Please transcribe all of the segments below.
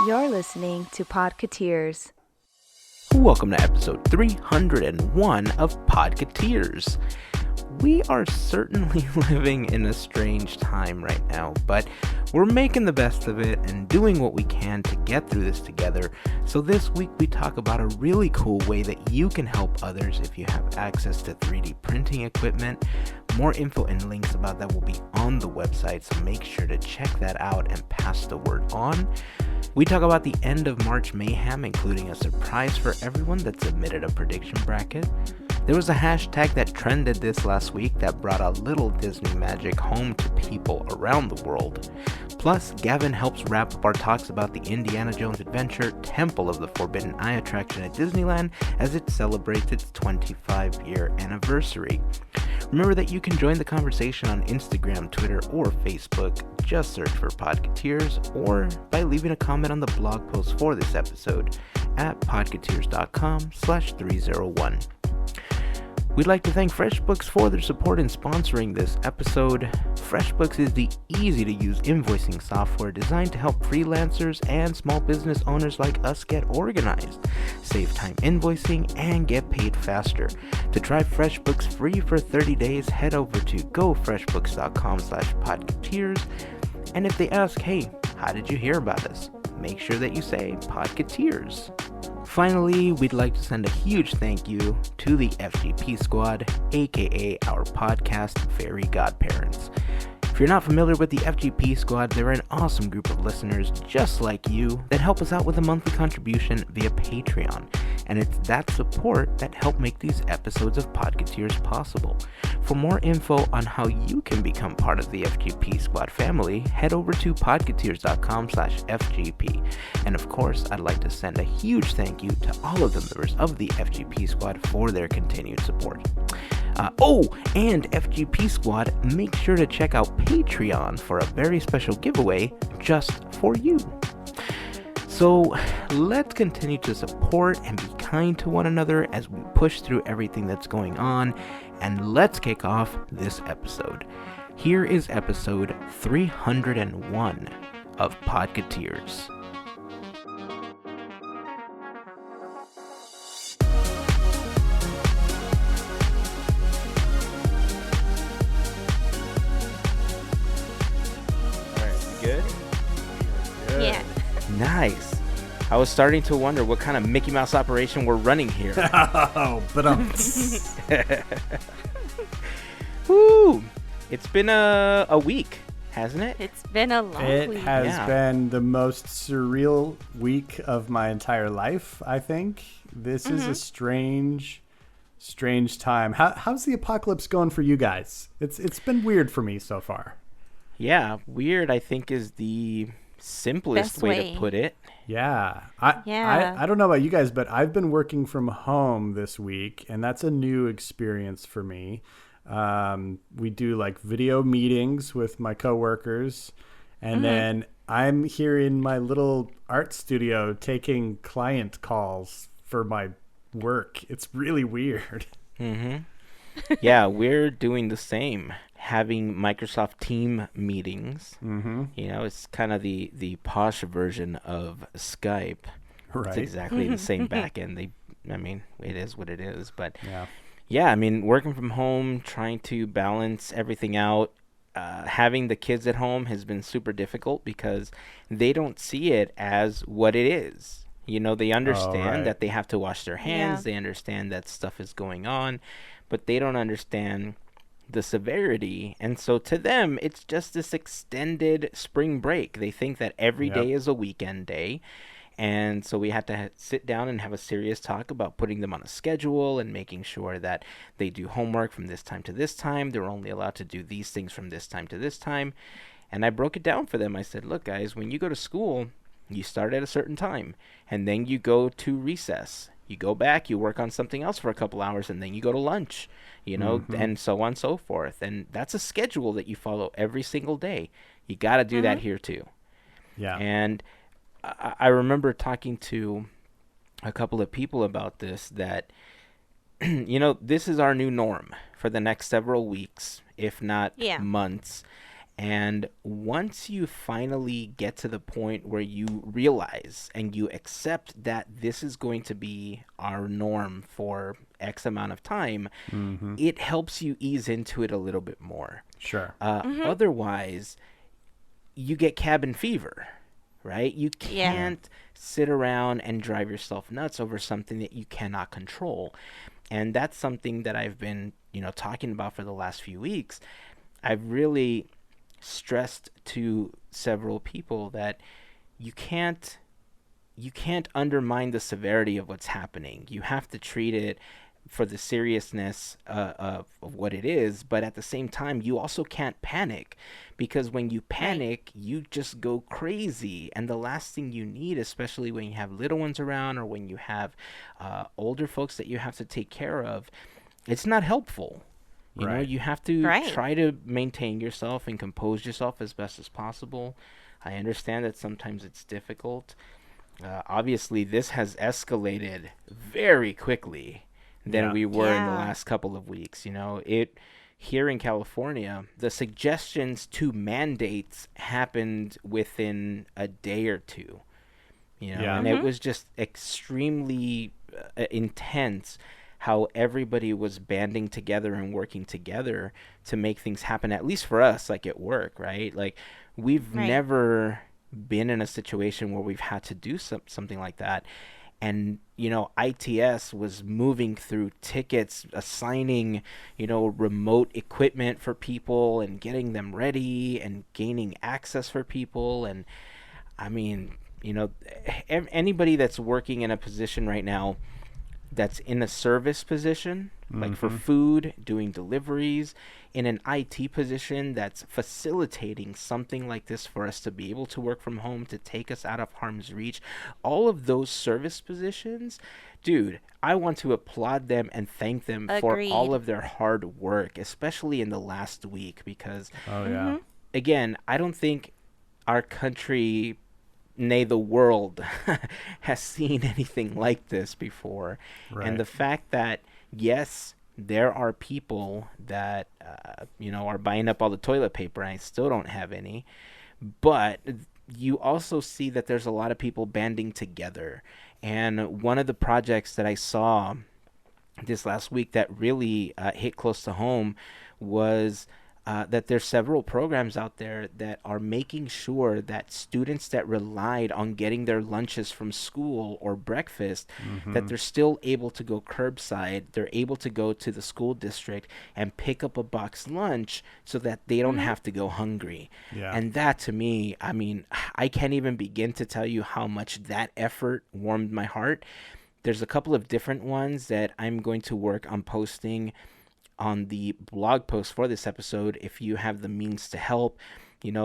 You're listening to Podketeers. Welcome to episode 301 of Podketeers. We are certainly living in a strange time right now, but we're making the best of it and doing what we can to get through this together. So this week we talk about a really cool way that you can help others if you have access to 3D printing equipment. More info and links about that will be on the website, so make sure to check that out and pass the word on. We talk about the end of March mayhem, including a surprise for everyone that submitted a prediction bracket. There was a hashtag that trended this last week that brought a little Disney magic home to people around the world. Plus, Gavin helps wrap up our talks about the Indiana Jones Adventure Temple of the Forbidden Eye attraction at Disneyland as it celebrates its 25-year anniversary. Remember that you can join the conversation on Instagram, Twitter, or Facebook. Just search for Podketeers or by leaving a comment on the blog post for this episode at podketeers.com/301. We'd like to thank FreshBooks for their support in sponsoring this episode. FreshBooks is the easy-to-use invoicing software designed to help freelancers and small business owners like us get organized, save time invoicing, and get paid faster. To try FreshBooks free for 30 days, head over to gofreshbooks.com/podketeers. And if they ask, hey, how did you hear about us? Make sure that you say Podketeers. Finally, we'd like to send a huge thank you to the FGP Squad, aka our podcast, Fairy Godparents. If you're not familiar with the FGP Squad, they're an awesome group of listeners just like you that help us out with a monthly contribution via Patreon. And it's that support that helped make these episodes of Podketeers possible. For more info on how you can become part of the FGP Squad family, head over to podketeers.com/FGP. And of course, I'd like to send a huge thank you to all of the members of the FGP Squad for their continued support. And FGP Squad, make sure to check out Patreon for a very special giveaway just for you. So let's continue to support and be kind to one another as we push through everything that's going on, and let's kick off this episode. Here is episode 301 of Podketeers. Good? Yeah. Nice. I was starting to wonder what kind of Mickey Mouse operation we're running here. Oh, but Woo! It's been a week, hasn't it? It's been a long it week. has Yeah. been the most surreal week of my entire life, I think. This is a strange time. How's the apocalypse going for you guys? It's been weird for me so far. Yeah, weird, I think, is the simplest Best way way. to put it. Yeah. Yeah. I don't know about you guys, but I've been working from home this week, and that's a new experience for me. We do like video meetings with my coworkers, and then I'm here in my little art studio taking client calls for my work. It's really weird. Mm-hmm. Yeah, we're doing the same. Having Microsoft Team meetings. Mm-hmm. You know, it's kind of the posh version of Skype. Right. It's exactly the same backend. It is what it is. But Yeah. I mean, working from home, trying to balance everything out. Having the kids at home has been super difficult because they don't see it as what it is. You know, they understand right. that they have to wash their hands. Yeah. They understand that stuff is going on, but they don't understand the severity. And so to them, it's just this extended spring break. They think that every day is a weekend day. And so we had to sit down and have a serious talk about putting them on a schedule and making sure that they do homework from this time to this time. They're only allowed to do these things from this time to this time. And I broke it down for them. I said, look, guys, when you go to school, you start at a certain time, and then you go to recess. You go back, you work on something else for a couple hours, and then you go to lunch, and so on and so forth. And that's a schedule that you follow every single day. You got to do that here too. Yeah. And I remember talking to a couple of people about this, that, this is our new norm for the next several weeks, if not months. And once you finally get to the point where you realize and you accept that this is going to be our norm for X amount of time, it helps you ease into it a little bit more. Sure. Otherwise, you get cabin fever, right? You can't sit around and drive yourself nuts over something that you cannot control. And that's something that I've been, talking about for the last few weeks. I've really stressed to several people that you can't undermine the severity of what's happening. You have to treat it for the seriousness of what it is, but at the same time, you also can't panic, because when you panic, you just go crazy. And the last thing you need, especially when you have little ones around or when you have older folks that you have to take care of, it's not helpful. You know, you have to try to maintain yourself and compose yourself as best as possible. I understand that sometimes it's difficult. Obviously, this has escalated very quickly than we were in the last couple of weeks. Here in California, the suggestions to mandates happened within a day or two. And it was just extremely intense how everybody was banding together and working together to make things happen, at least for us, like at work, right? Like, we've never been in a situation where we've had to do something like that. And, ITS was moving through tickets, assigning, remote equipment for people and getting them ready and gaining access for people. And, I mean, anybody that's working in a position right now that's in a service position, like for food, doing deliveries, in an IT position that's facilitating something like this for us to be able to work from home, to take us out of harm's reach, all of those service positions, dude, I want to applaud them and thank them for all of their hard work, especially in the last week, because, again, I don't think our country, nay, the world, has seen anything like this before. And the fact that, yes, there are people that, are buying up all the toilet paper, and I still don't have any, but you also see that there's a lot of people banding together. And one of the projects that I saw this last week that really hit close to home was that there's several programs out there that are making sure that students that relied on getting their lunches from school or breakfast, that they're still able to go curbside. They're able to go to the school district and pick up a box lunch so that they don't have to go hungry. And that, to me, I mean, I can't even begin to tell you how much that effort warmed my heart. There's a couple of different ones that I'm going to work on posting on the blog post for this episode if you have the means to help.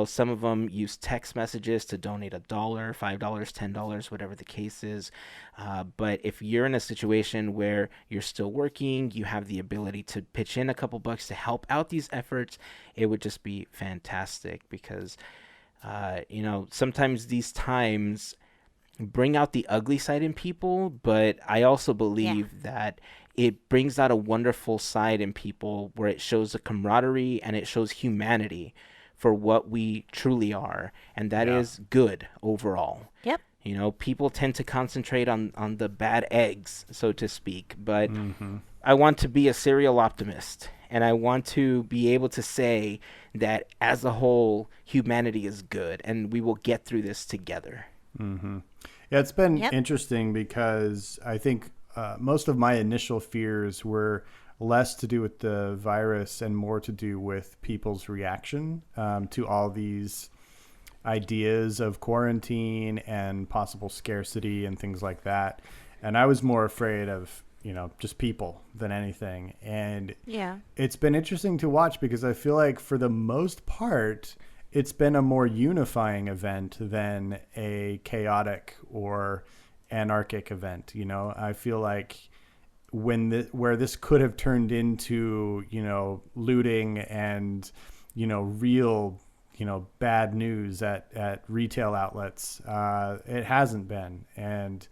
Some of them use text messages to donate $1, $5, $10, whatever the case is. But if you're in a situation where you're still working, you have the ability to pitch in a couple bucks to help out these efforts, it would just be fantastic, because, sometimes these times bring out the ugly side in people, but I also believe that it brings out a wonderful side in people where it shows a camaraderie and it shows humanity for what we truly are. And that is good overall. People tend to concentrate on the bad eggs, so to speak. But I want to be a serial optimist. And I want to be able to say that as a whole, humanity is good. And we will get through this together. Yeah, it's been interesting, because I think most of my initial fears were less to do with the virus and more to do with people's reaction to all these ideas of quarantine and possible scarcity and things like that. And I was more afraid of, just people than anything. And it's been interesting to watch, because I feel like for the most part, it's been a more unifying event than a chaotic or anarchic event. I feel like where this could have turned into, looting and, real, bad news at retail outlets, it hasn't been. And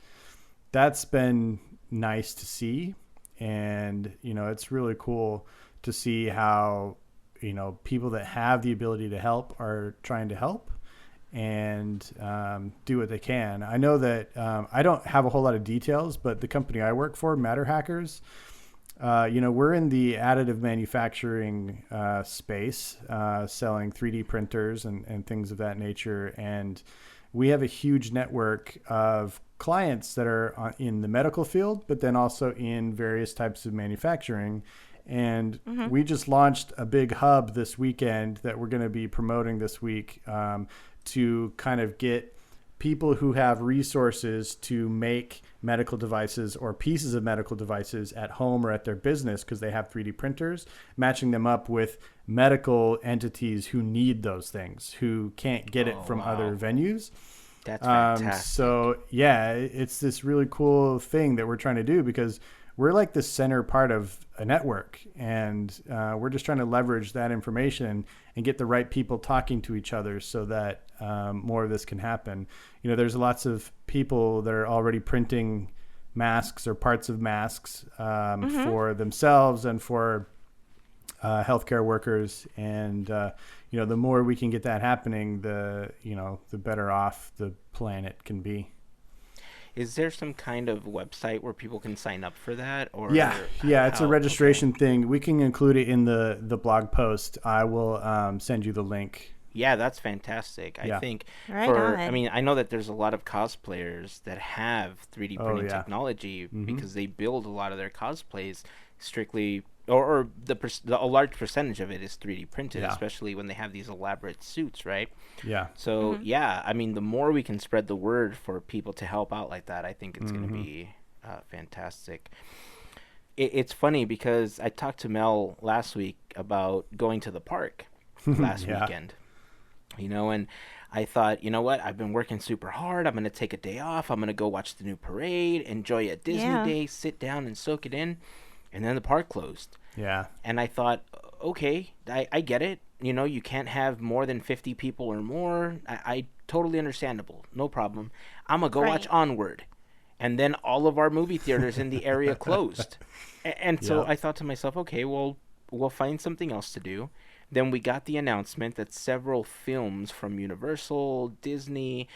that's been nice to see. And, it's really cool to see how people that have the ability to help are trying to help and do what they can. I know that I don't have a whole lot of details, but the company I work for, Matter Hackers, we're in the additive manufacturing space, selling 3D printers and things of that nature. And we have a huge network of clients that are in the medical field, but then also in various types of manufacturing. And we just launched a big hub this weekend that we're going to be promoting this week to kind of get people who have resources to make medical devices or pieces of medical devices at home or at their business because they have 3D printers, matching them up with medical entities who need those things, who can't get it from other venues. That's fantastic. So yeah, it's this really cool thing that we're trying to do because we're like the center part of a network, and we're just trying to leverage that information and get the right people talking to each other so that more of this can happen. There's lots of people that are already printing masks or parts of masks for themselves and for healthcare workers. And, the more we can get that happening, the better off the planet can be. Is there some kind of website where people can sign up for that? Or it's a registration thing. We can include it in the blog post. I will send you the link. Yeah, that's fantastic. I think I know that there's a lot of cosplayers that have 3D printing technology because they build a lot of their cosplays strictly, or a large percentage of it is 3D printed, especially when they have these elaborate suits, right? Yeah. So the more we can spread the word for people to help out like that, I think it's going to be fantastic. It's funny because I talked to Mel last week about going to the park last weekend. And I thought, what? I've been working super hard. I'm going to take a day off. I'm going to go watch the new parade, enjoy a Disney day, sit down and soak it in. And then the park closed. Yeah. And I thought, okay, I get it. You can't have more than 50 people or more. I totally understandable. No problem. I'm going to go watch Onward. And then all of our movie theaters in the area closed. And so I thought to myself, okay, well, we'll find something else to do. Then we got the announcement that several films from Universal, Disney,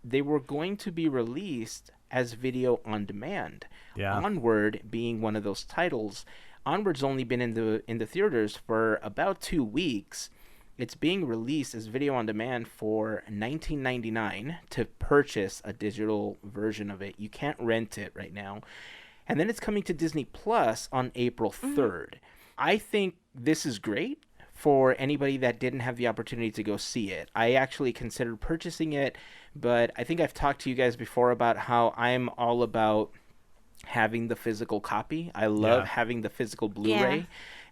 they were going to be released as video on demand. Yeah. Onward being one of those titles. Onward's only been in the theaters for about 2 weeks. It's being released as video on demand for $19.99 to purchase a digital version of it. You can't rent it right now. And then it's coming to Disney Plus on April 3rd. I think this is great for anybody that didn't have the opportunity to go see it. I actually considered purchasing it, but I think I've talked to you guys before about how I'm all about having the physical copy. I love having the physical Blu-ray. Yeah.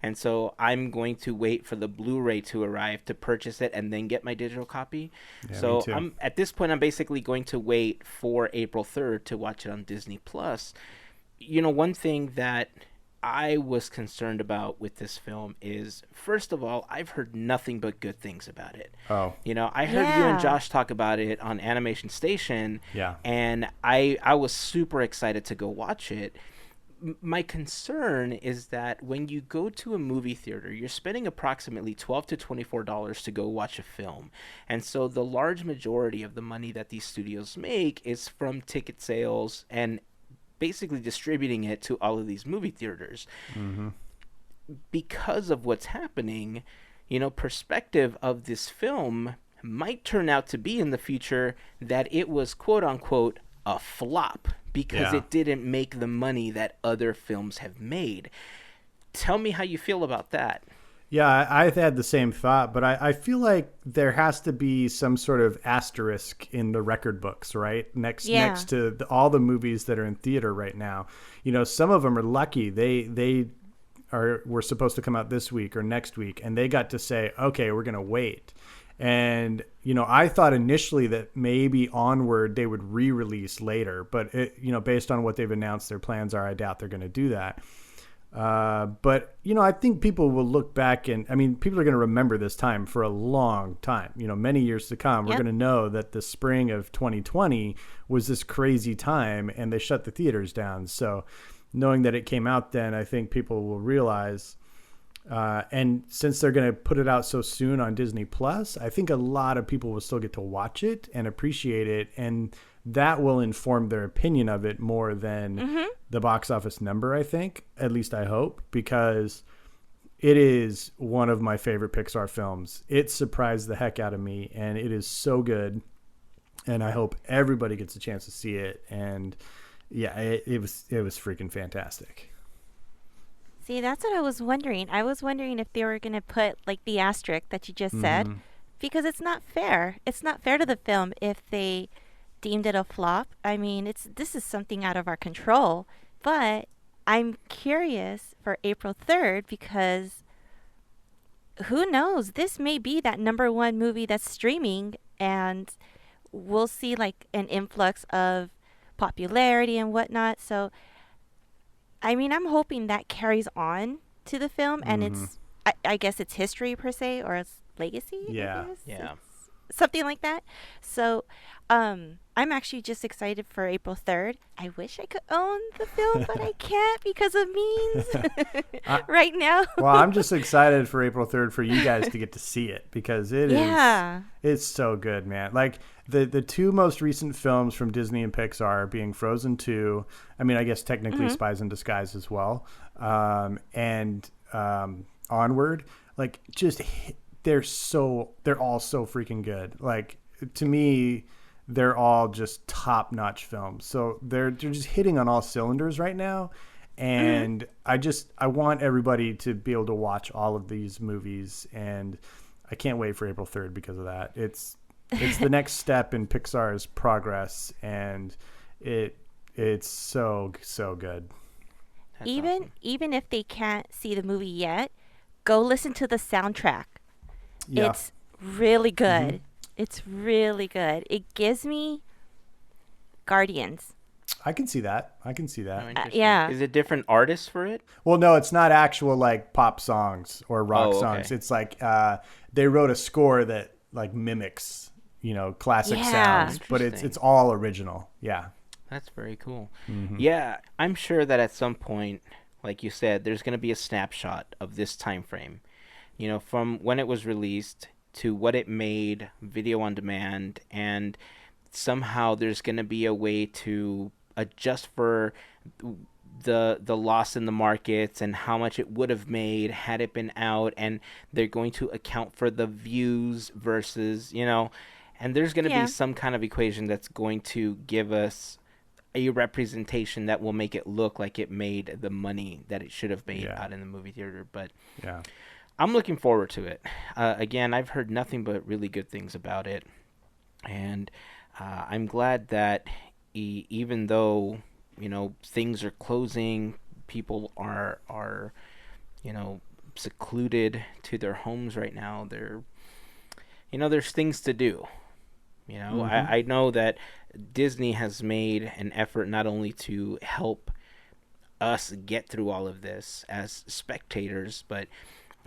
And so I'm going to wait for the Blu-ray to arrive to purchase it and then get my digital copy. Yeah, so at this point, I'm basically going to wait for April 3rd to watch it on Disney Plus. One thing that I was concerned about with this film is, first of all, I've heard nothing but good things about it. Oh. I heard you and Josh talk about it on Animation Station. Yeah. And I was super excited to go watch it. My concern is that when you go to a movie theater, you're spending approximately $12 to $24 to go watch a film. And so the large majority of the money that these studios make is from ticket sales and basically distributing it to all of these movie theaters. Because of what's happening, perspective of this film might turn out to be in the future that it was quote unquote a flop because it didn't make the money that other films have made. Tell me how you feel about that. Yeah, I've had the same thought, but I feel like there has to be some sort of asterisk in the record books, right? Next to all the movies that are in theater right now. Some of them are lucky. They were supposed to come out this week or next week, and they got to say, okay, we're going to wait. And, I thought initially that maybe Onward they would re-release later, but based on what they've announced their plans are, I doubt they're going to do that. But I think people will look back and, people are going to remember this time for a long time, many years to come. We're going to know that the spring of 2020 was this crazy time and they shut the theaters down. So knowing that it came out then, I think people will realize, And since they're going to put it out so soon on Disney Plus, I think a lot of people will still get to watch it and appreciate it. And that will inform their opinion of it more than the box office number, I think. At least I hope, because it is one of my favorite Pixar films. It surprised the heck out of me, and it is so good. And I hope everybody gets a chance to see it. And yeah, it was freaking fantastic. See, that's what I was wondering. I was wondering if they were going to put like the asterisk that you just said, because it's not fair. It's not fair to the film if they deemed it a flop. I mean, this is something out of our control. But I'm curious for April 3rd because who knows? This may be that #1 movie that's streaming, and we'll see like an influx of popularity and whatnot. So I mean, I'm hoping that carries on to the film, and it's, I guess it's history per se, or it's legacy. Yeah. Yeah. It's something like that. So, I'm actually just excited for April 3rd. I wish I could own the film, but I can't because of means right now. Well, I'm just excited for April 3rd for you guys to get to see it, because it's so good, man. Like the two most recent films from Disney and Pixar being Frozen 2, I mean, I guess technically Spies in Disguise as well, and Onward, like they're all so freaking good. Like, to me, they're all just top-notch films. So they're just hitting on all cylinders right now. And I want everybody to be able to watch all of these movies, and I can't wait for April 3rd because of that. It's the next step in Pixar's progress, and it's so good. That's Even awesome. even if they can't see the movie yet, go listen to the soundtrack. Yeah. It's really good. It's really good. It gives me Guardians. I can see that. Oh, interesting. yeah. Is it different artists for it? Well, no, it's not actual like pop songs or rock Oh, okay. songs. It's like they wrote a score that like mimics, classic Yeah. sounds, but Interesting. it's all original. Yeah. That's very cool. Yeah, I'm sure that at some point, like you said, there's going to be a snapshot of this time frame. From when it was released to what it made, video on demand, and somehow there's going to be a way to adjust for the loss in the markets and how much it would have made had it been out, and they're going to account for the views versus, and there's going to be some kind of equation that's going to give us a representation that will make it look like it made the money that it should have made out in the movie theater. But Yeah. I'm looking forward to it. Again, I've heard nothing but really good things about it, and I'm glad that even though things are closing, people are secluded to their homes right now. There's things to do. I know that Disney has made an effort not only to help us get through all of this as spectators, but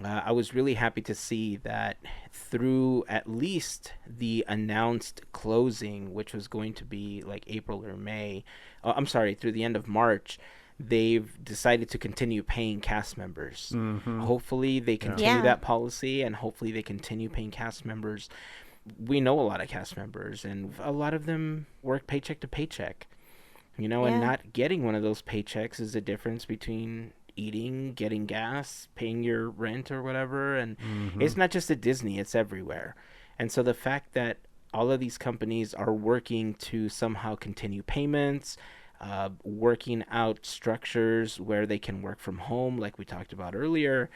I was really happy to see that through at least the announced closing, which was going to be like April or May, through the end of March, they've decided to continue paying cast members. Hopefully they continue that policy, and hopefully they continue paying cast members. We know a lot of cast members, and a lot of them work paycheck to paycheck, and not getting one of those paychecks is the difference between eating, getting gas, paying your rent or whatever. And it's not just at Disney, it's everywhere. And so the fact that all of these companies are working to somehow continue payments, working out structures where they can work from home, like we talked about earlier,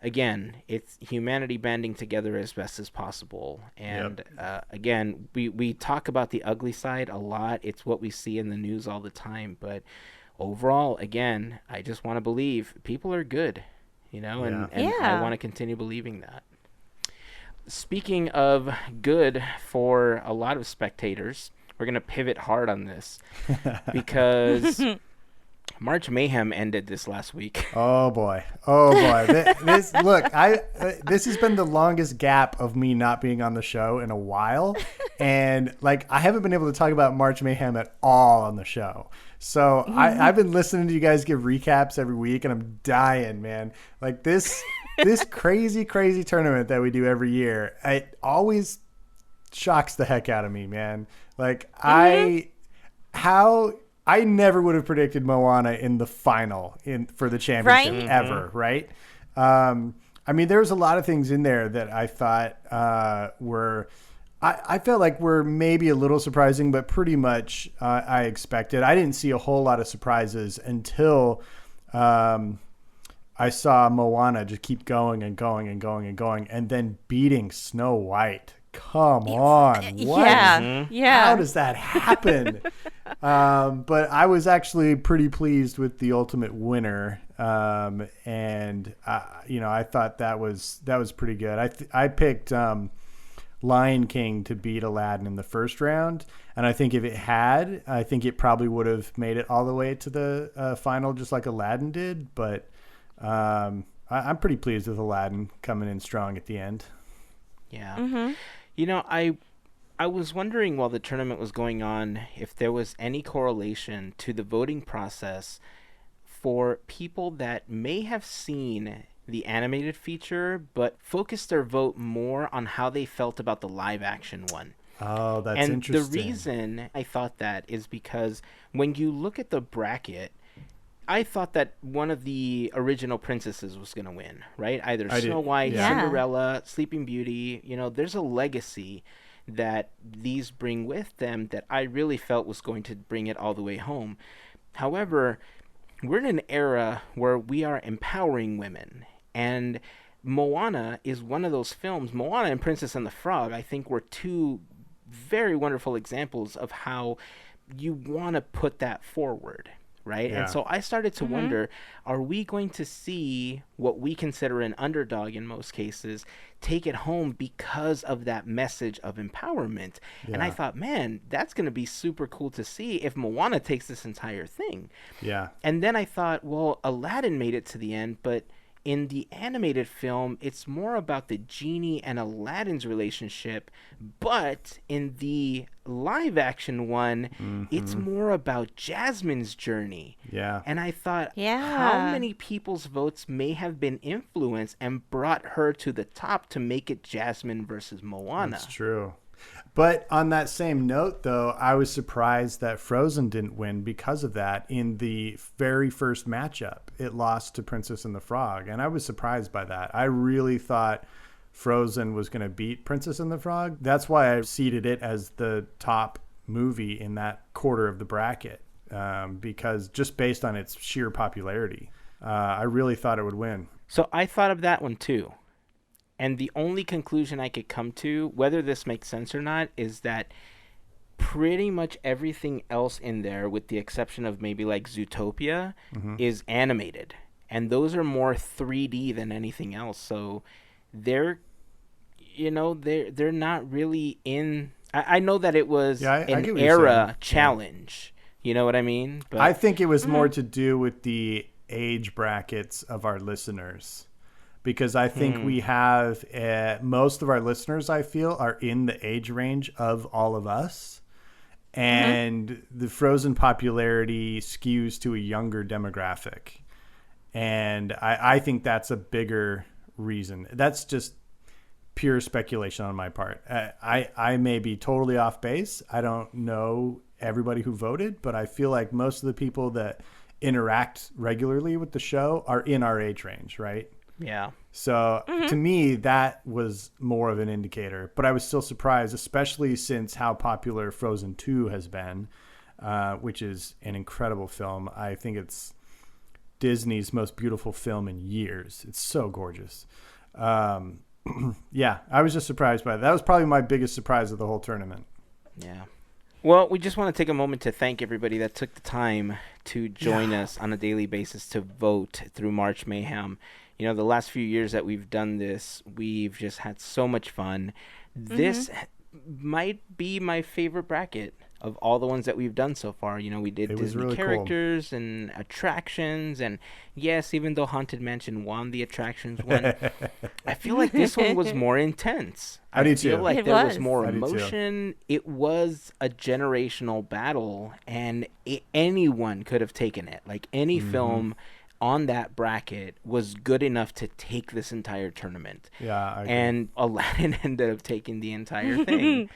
again, it's humanity banding together as best as possible. And again, we talk about the ugly side a lot. It's what we see in the news all the time, but overall, again, I just want to believe people are good, and I want to continue believing that. Speaking of good for a lot of spectators, we're going to pivot hard on this because March Mayhem ended this last week. Oh boy. This has been the longest gap of me not being on the show in a while, and I haven't been able to talk about March Mayhem at all on the show. So I've been listening to you guys give recaps every week, and I'm dying, man. This this crazy tournament that we do every year, it always shocks the heck out of me, man. Like I never would have predicted Moana in the final for the championship ever, right? I mean, there was a lot of things in there that I thought were, I felt like were maybe a little surprising, but pretty much I expected. I didn't see a whole lot of surprises until I saw Moana just keep going and going and going and going, and then beating Snow White. Come on. What? Yeah. How does that happen? But I was actually pretty pleased with the ultimate winner. And I thought that was pretty good. I picked Lion King to beat Aladdin in the first round. And I think if it had, I think it probably would have made it all the way to the final, just like Aladdin did. But I'm pretty pleased with Aladdin coming in strong at the end. Yeah. You know, I was wondering while the tournament was going on if there was any correlation to the voting process for people that may have seen the animated feature but focused their vote more on how they felt about the live action one. Oh, that's and interesting. And the reason I thought that is because when you look at the bracket, I thought that one of the original princesses was going to win, right? Either Snow White, Cinderella, Sleeping Beauty. You know, there's a legacy that these bring with them that I really felt was going to bring it all the way home. However, we're in an era where we are empowering women, and Moana is one of those films. Moana and Princess and the Frog, I think, were two very wonderful examples of how you want to put that forward. Right. Yeah. And so I started to wonder, are we going to see what we consider an underdog in most cases take it home because of that message of empowerment? Yeah. And I thought, man, that's going to be super cool to see if Moana takes this entire thing. Yeah. And then I thought, well, Aladdin made it to the end, but in the animated film, it's more about the genie and Aladdin's relationship, but in the live-action one, it's more about Jasmine's journey. Yeah. And I thought, how many people's votes may have been influenced and brought her to the top to make it Jasmine versus Moana? That's true. But on that same note, though, I was surprised that Frozen didn't win because of that. In the very first matchup, it lost to Princess and the Frog, and I was surprised by that. I really thought Frozen was going to beat Princess and the Frog. That's why I seeded it as the top movie in that quarter of the bracket, because just based on its sheer popularity, I really thought it would win. So I thought of that one too. And the only conclusion I could come to, whether this makes sense or not, is that pretty much everything else in there, with the exception of maybe like Zootopia, is animated. And those are more 3D than anything else. So they're not really in... I know that it was an era challenge. You know what I mean? But I think it was more to do with the age brackets of our listeners. Because I think we have most of our listeners, I feel, are in the age range of all of us. And the Frozen popularity skews to a younger demographic. And I think that's a bigger reason. That's just pure speculation on my part. I may be totally off base. I don't know everybody who voted, but I feel like most of the people that interact regularly with the show are in our age range, right? Yeah. So to me, that was more of an indicator. But I was still surprised, especially since how popular Frozen 2 has been, which is an incredible film. I think it's Disney's most beautiful film in years. It's so gorgeous. Yeah, I was just surprised by that. That was probably my biggest surprise of the whole tournament. Yeah. Well, we just want to take a moment to thank everybody that took the time to join us on a daily basis to vote through March Mayhem. You know, the last few years that we've done this, we've just had so much fun. This might be my favorite bracket of all the ones that we've done so far. You know, we did Disney really characters and attractions. And yes, even though Haunted Mansion won the attractions one, I feel like this one was more intense. I do too. feel like there was more emotion. It was a generational battle, and anyone could have taken it. Like any film on that bracket was good enough to take this entire tournament. Yeah, I agree. And Aladdin ended up taking the entire thing.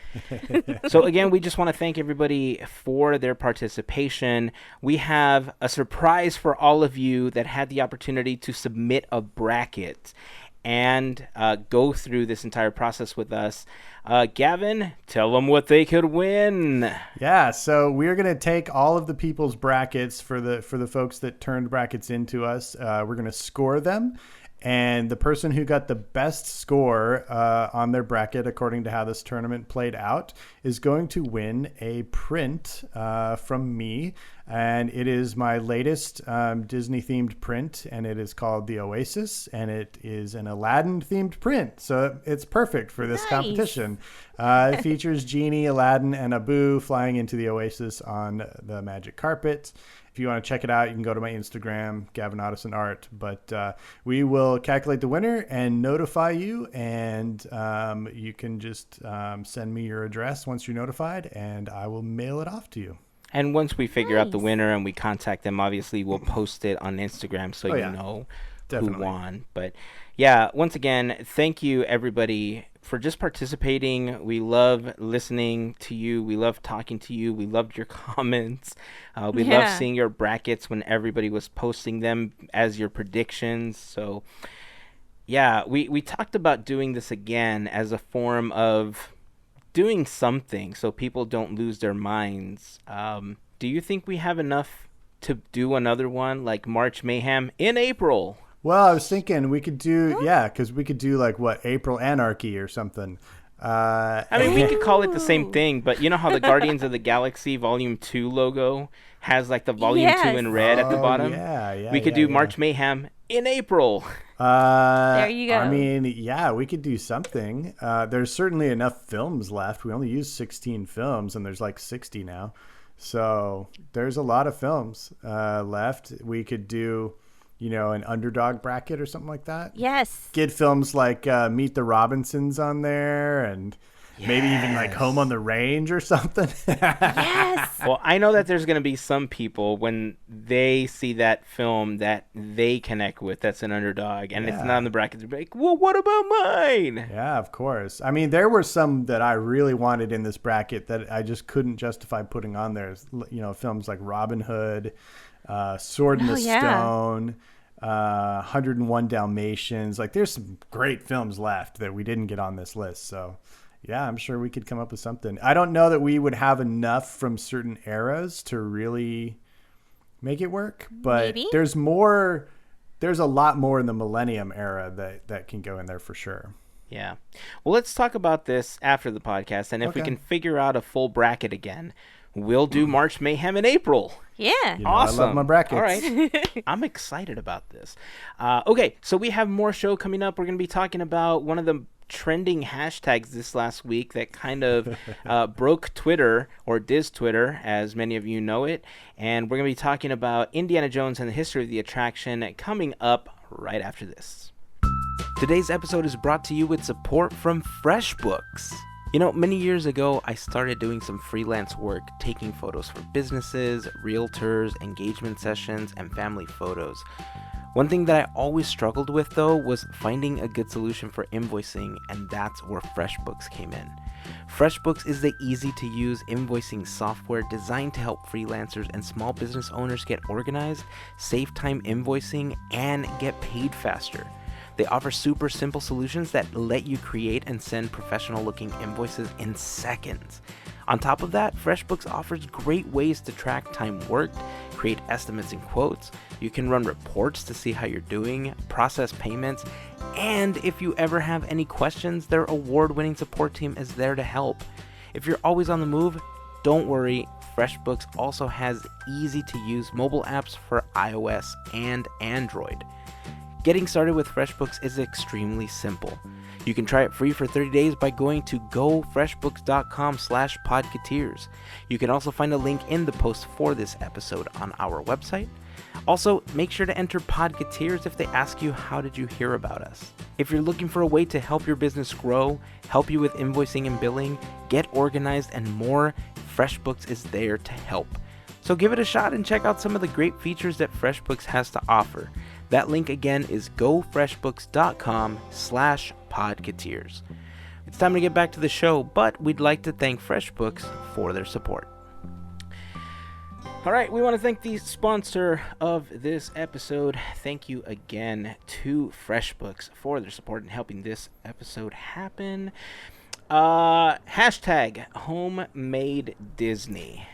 So again, we just want to thank everybody for their participation. We have a surprise for all of you that had the opportunity to submit a bracket and go through this entire process with us. Gavin, tell them what they could win. Yeah, so we're going to take all of the people's brackets for the folks that turned brackets into us. We're going to score them. And the person who got the best score on their bracket, according to how this tournament played out, is going to win a print from me. And it is my latest Disney-themed print, and it is called The Oasis, and it is an Aladdin-themed print. So it's perfect for this competition. It features Genie, Aladdin, and Abu flying into the Oasis on the magic carpet. If you want to check it out, you can go to my Instagram, Gavin Otteson Art. But we will calculate the winner and notify you. And you can just send me your address once you're notified, and I will mail it off to you. And once we figure out the winner and we contact them, obviously we'll post it on Instagram so you know who won. But yeah, once again, thank you everybody for just participating. We love listening to you. We love talking to you. We loved your comments. We love seeing your brackets when everybody was posting them as your predictions. So yeah, we talked about doing this again as a form of doing something so people don't lose their minds. Do you think we have enough to do another one like March Mayhem in April? Well, I was thinking we could do, because we could do like April Anarchy or something. I mean, we could call it the same thing, but you know how the Guardians of the Galaxy Volume 2 logo has like the Volume 2 in red at the bottom? We could do March Mayhem in April. There you go. I mean, we could do something. There's certainly enough films left. We only used 16 films, and there's like 60 now. So there's a lot of films left. We could do, an underdog bracket or something like that. Yes. Get films like Meet the Robinsons on there, and maybe even like Home on the Range or something. Yes. Well, I know that there's going to be some people when they see that film that they connect with that's an underdog, and it's not on the bracket. They're like, well, what about mine? Yeah, of course. I mean, there were some that I really wanted in this bracket that I just couldn't justify putting on there. Films like Robin Hood, Sword in the Stone, 101 Dalmatians. Like, there's some great films left that we didn't get on this list. So, yeah, I'm sure we could come up with something. I don't know that we would have enough from certain eras to really make it work, but Maybe. There's a lot more in the Millennium era that can go in there for sure. Yeah. Well, let's talk about this after the podcast, and if we can figure out a full bracket again, we'll do March Mayhem in April. Yeah. Awesome. I love my brackets. All right. I'm excited about this. Okay, so we have more show coming up. We're going to be talking about one of the trending hashtags this last week that kind of broke Twitter, or Diz Twitter, as many of you know it. And we're going to be talking about Indiana Jones and the history of the attraction coming up right after this. Today's episode is brought to you with support from FreshBooks. Many years ago, I started doing some freelance work, taking photos for businesses, realtors, engagement sessions, and family photos. One thing that I always struggled with, though, was finding a good solution for invoicing, and that's where FreshBooks came in. FreshBooks is the easy-to-use invoicing software designed to help freelancers and small business owners get organized, save time invoicing, and get paid faster. They offer super simple solutions that let you create and send professional-looking invoices in seconds. On top of that, FreshBooks offers great ways to track time worked, create estimates and quotes. You can run reports to see how you're doing, process payments, and if you ever have any questions, their award-winning support team is there to help. If you're always on the move, don't worry. FreshBooks also has easy-to-use mobile apps for iOS and Android. Getting started with FreshBooks is extremely simple. You can try it free for 30 days by going to gofreshbooks.com/podketeers. You can also find a link in the post for this episode on our website. Also, make sure to enter Podketeers if they ask you how did you hear about us. If you're looking for a way to help your business grow, help you with invoicing and billing, get organized and more, FreshBooks is there to help. So give it a shot and check out some of the great features that FreshBooks has to offer. That link again is gofreshbooks.com/podketeers. It's time to get back to the show, but we'd like to thank FreshBooks for their support. All right, we want to thank the sponsor of this episode. Thank you again to FreshBooks for their support in helping this episode happen. Hashtag homemade Disney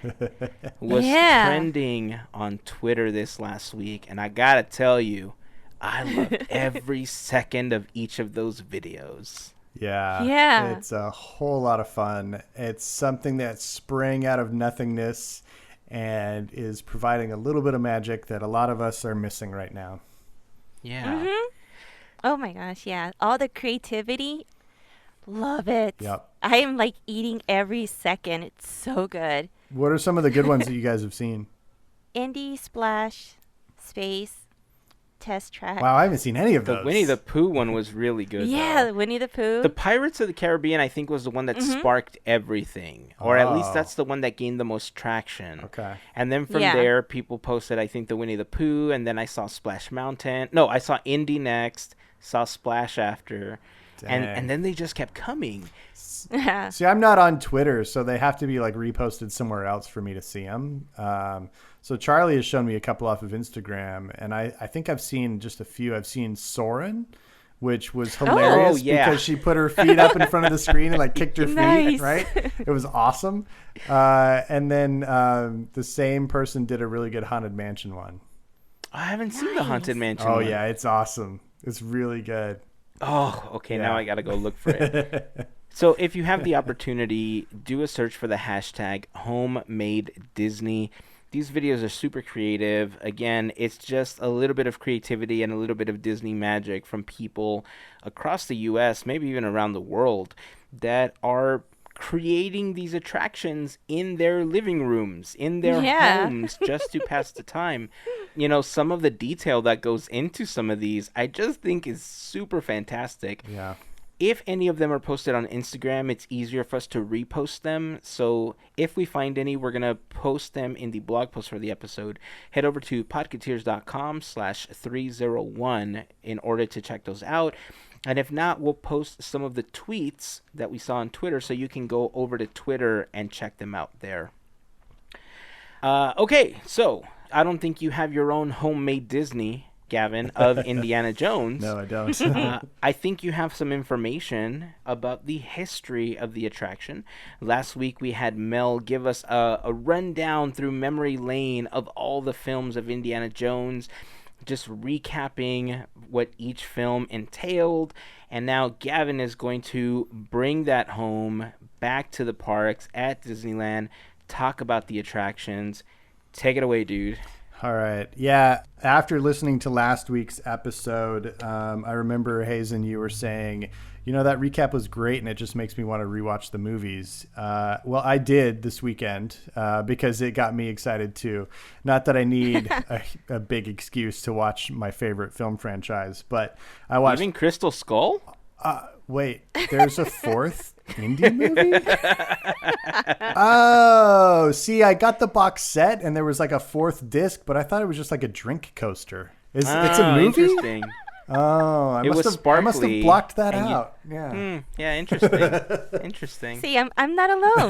was trending on Twitter this last week, and I gotta tell you, I loved every second of each of those videos. Yeah. It's a whole lot of fun. It's something that sprang out of nothingness and is providing a little bit of magic that a lot of us are missing right now. Yeah. Oh my gosh, yeah. All the creativity, love it. Yep. I am like eating every second. It's so good. What are some of the good ones that you guys have seen? Indie, Splash, Space, Test Track. Wow, I haven't seen any of The those. Winnie the Pooh one was really good. Yeah, though. Winnie the Pooh. The Pirates of the Caribbean, I think, was the one that sparked everything. Or at least that's the one that gained the most traction. Okay. And then from there, people posted, I think, the Winnie the Pooh, and then I saw Splash Mountain. No, I saw Indy next, saw Splash after. And then they just kept coming. See, I'm not on Twitter, so they have to be like reposted somewhere else for me to see them. So Charlie has shown me a couple off of Instagram, and I think I've seen just a few. I've seen Soren, which was hilarious because she put her feet up in front of the screen and like kicked her feet, right? It was awesome. And then the same person did a really good Haunted Mansion one. I haven't seen the Haunted Mansion one. Yeah, it's awesome. It's really good. Oh, okay. Now I got to go look for it. So if you have the opportunity, do a search for the hashtag homemade Disney. These videos are super creative. Again, it's just a little bit of creativity and a little bit of Disney magic from people across the U.S., maybe even around the world, that are creating these attractions in their living rooms, in their homes, just to pass the time. You know, some of the detail that goes into some of these, I just think is super fantastic. Yeah. If any of them are posted on Instagram, it's easier for us to repost them. So if we find any, we're going to post them in the blog post for the episode. Head over to podketeers.com/301 in order to check those out. And if not, we'll post some of the tweets that we saw on Twitter, so you can go over to Twitter and check them out there. Okay, so I don't think you have your own homemade Disney, Gavin, of Indiana Jones. No, I don't. I think you have some information about the history of the attraction. Last week we had Mel give us a rundown through memory lane of all the films of Indiana Jones, just recapping what each film entailed. And now Gavin is going to bring that home back to the parks at Disneyland, talk about the attractions. Take it away, dude. All right. Yeah. After listening to last week's episode, I remember, Heyzen, you were saying, you know, that recap was great and it just makes me want to rewatch the movies. Well, I did this weekend because it got me excited too. Not that I need a big excuse to watch my favorite film franchise, but I watched... Even Crystal Skull? Wait, there's a fourth indie movie? Oh, see, I got the box set and there was like a fourth disc, but I thought it was just like a drink coaster. It's a movie? Interesting. Oh, I must have blocked that out. Yeah. Yeah, interesting. Interesting. See, I'm not alone.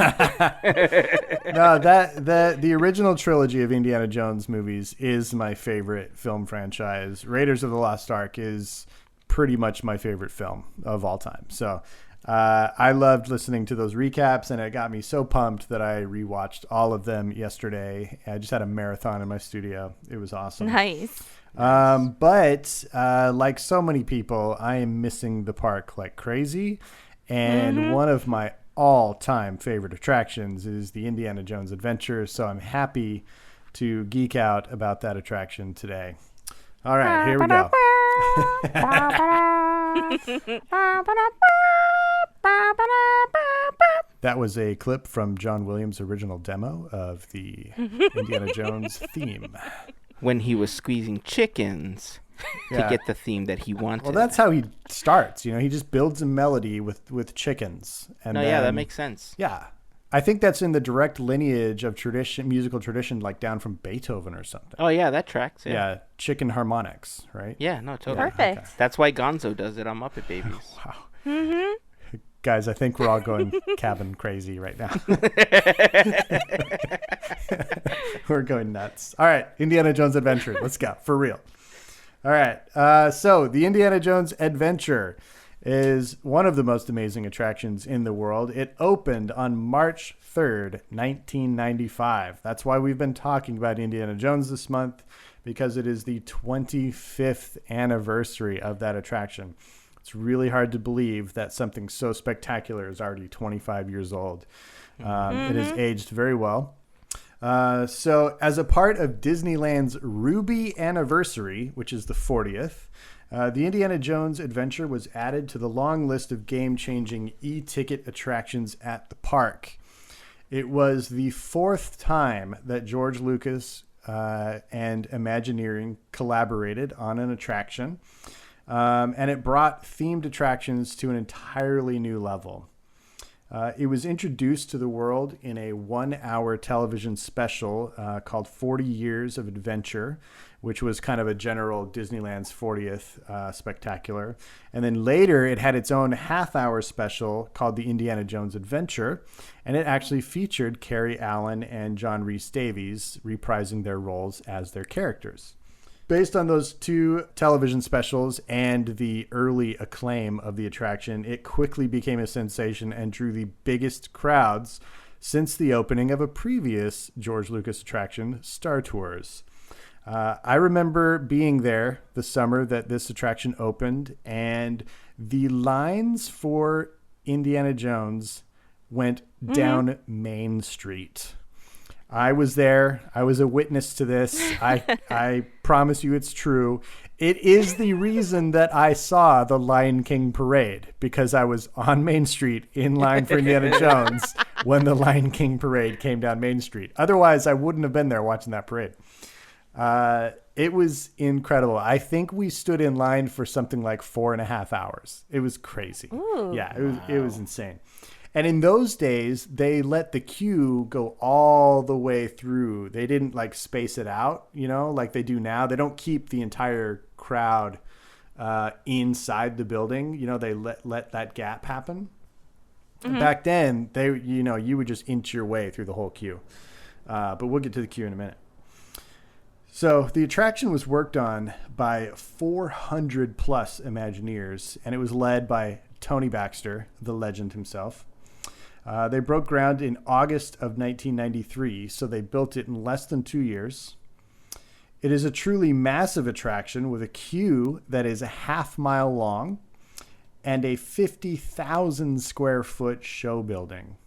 No, the original trilogy of Indiana Jones movies is my favorite film franchise. Raiders of the Lost Ark is pretty much my favorite film of all time. So I loved listening to those recaps, and it got me so pumped that I rewatched all of them yesterday. I just had a marathon in my studio. It was awesome. Nice. But like so many people, I am missing the park like crazy. And one of my all-time favorite attractions is the Indiana Jones Adventure. So I'm happy to geek out about that attraction today. All right, here we go. That was a clip from John Williams' original demo of the Indiana Jones theme. When he was squeezing chickens to get the theme that he wanted. Well, that's how he starts. You know, he just builds a melody with chickens. And that makes sense. Yeah. I think that's in the direct lineage of musical tradition, like down from Beethoven or something. Oh, yeah, that tracks. Yeah, chicken harmonics, right? Yeah, no, totally. Perfect. Okay. That's why Gonzo does it on Muppet Babies. Wow. Mm-hmm. Guys, I think we're all going cabin crazy right now. We're going nuts. All right, Indiana Jones Adventure. Let's go, for real. All right, so the Indiana Jones Adventure is one of the most amazing attractions in the world. It opened on March 3rd, 1995. That's why we've been talking about Indiana Jones this month, because it is the 25th anniversary of that attraction. It's really hard to believe that something so spectacular is already 25 years old. It has aged very well. So as a part of Disneyland's Ruby Anniversary, which is the 40th, the Indiana Jones Adventure was added to the long list of game-changing e-ticket attractions at the park. It was the 4th time that George Lucas and Imagineering collaborated on an attraction, and it brought themed attractions to an entirely new level. It was introduced to the world in a 1-hour television special called 40 Years of Adventure, which was kind of a general Disneyland's 40th spectacular. And then later it had its own half-hour special called the Indiana Jones Adventure, and it actually featured Cary Allen and John Rhys Davies reprising their roles as their characters. Based on those two television specials and the early acclaim of the attraction, it quickly became a sensation and drew the biggest crowds since the opening of a previous George Lucas attraction, Star Tours. I remember being there the summer that this attraction opened, and the lines for Indiana Jones went down Main Street. I was there. I was a witness to this. I promise you it's true. It is the reason that I saw the Lion King parade, because I was on Main Street in line for Indiana Jones when the Lion King parade came down Main Street. Otherwise, I wouldn't have been there watching that parade. It was incredible. I think we stood in line for something like 4.5 hours. It was crazy. Ooh. Yeah, it was insane. And in those days, they let the queue go all the way through. They didn't like space it out, like they do now. They don't keep the entire crowd inside the building. They let that gap happen. Mm-hmm. Back then, you would just inch your way through the whole queue. But we'll get to the queue in a minute. So the attraction was worked on by 400 plus Imagineers, and it was led by Tony Baxter, the legend himself. They broke ground in August of 1993, so they built it in less than 2 years. It is a truly massive attraction with a queue that is a half-mile long and a 50,000 square foot show building.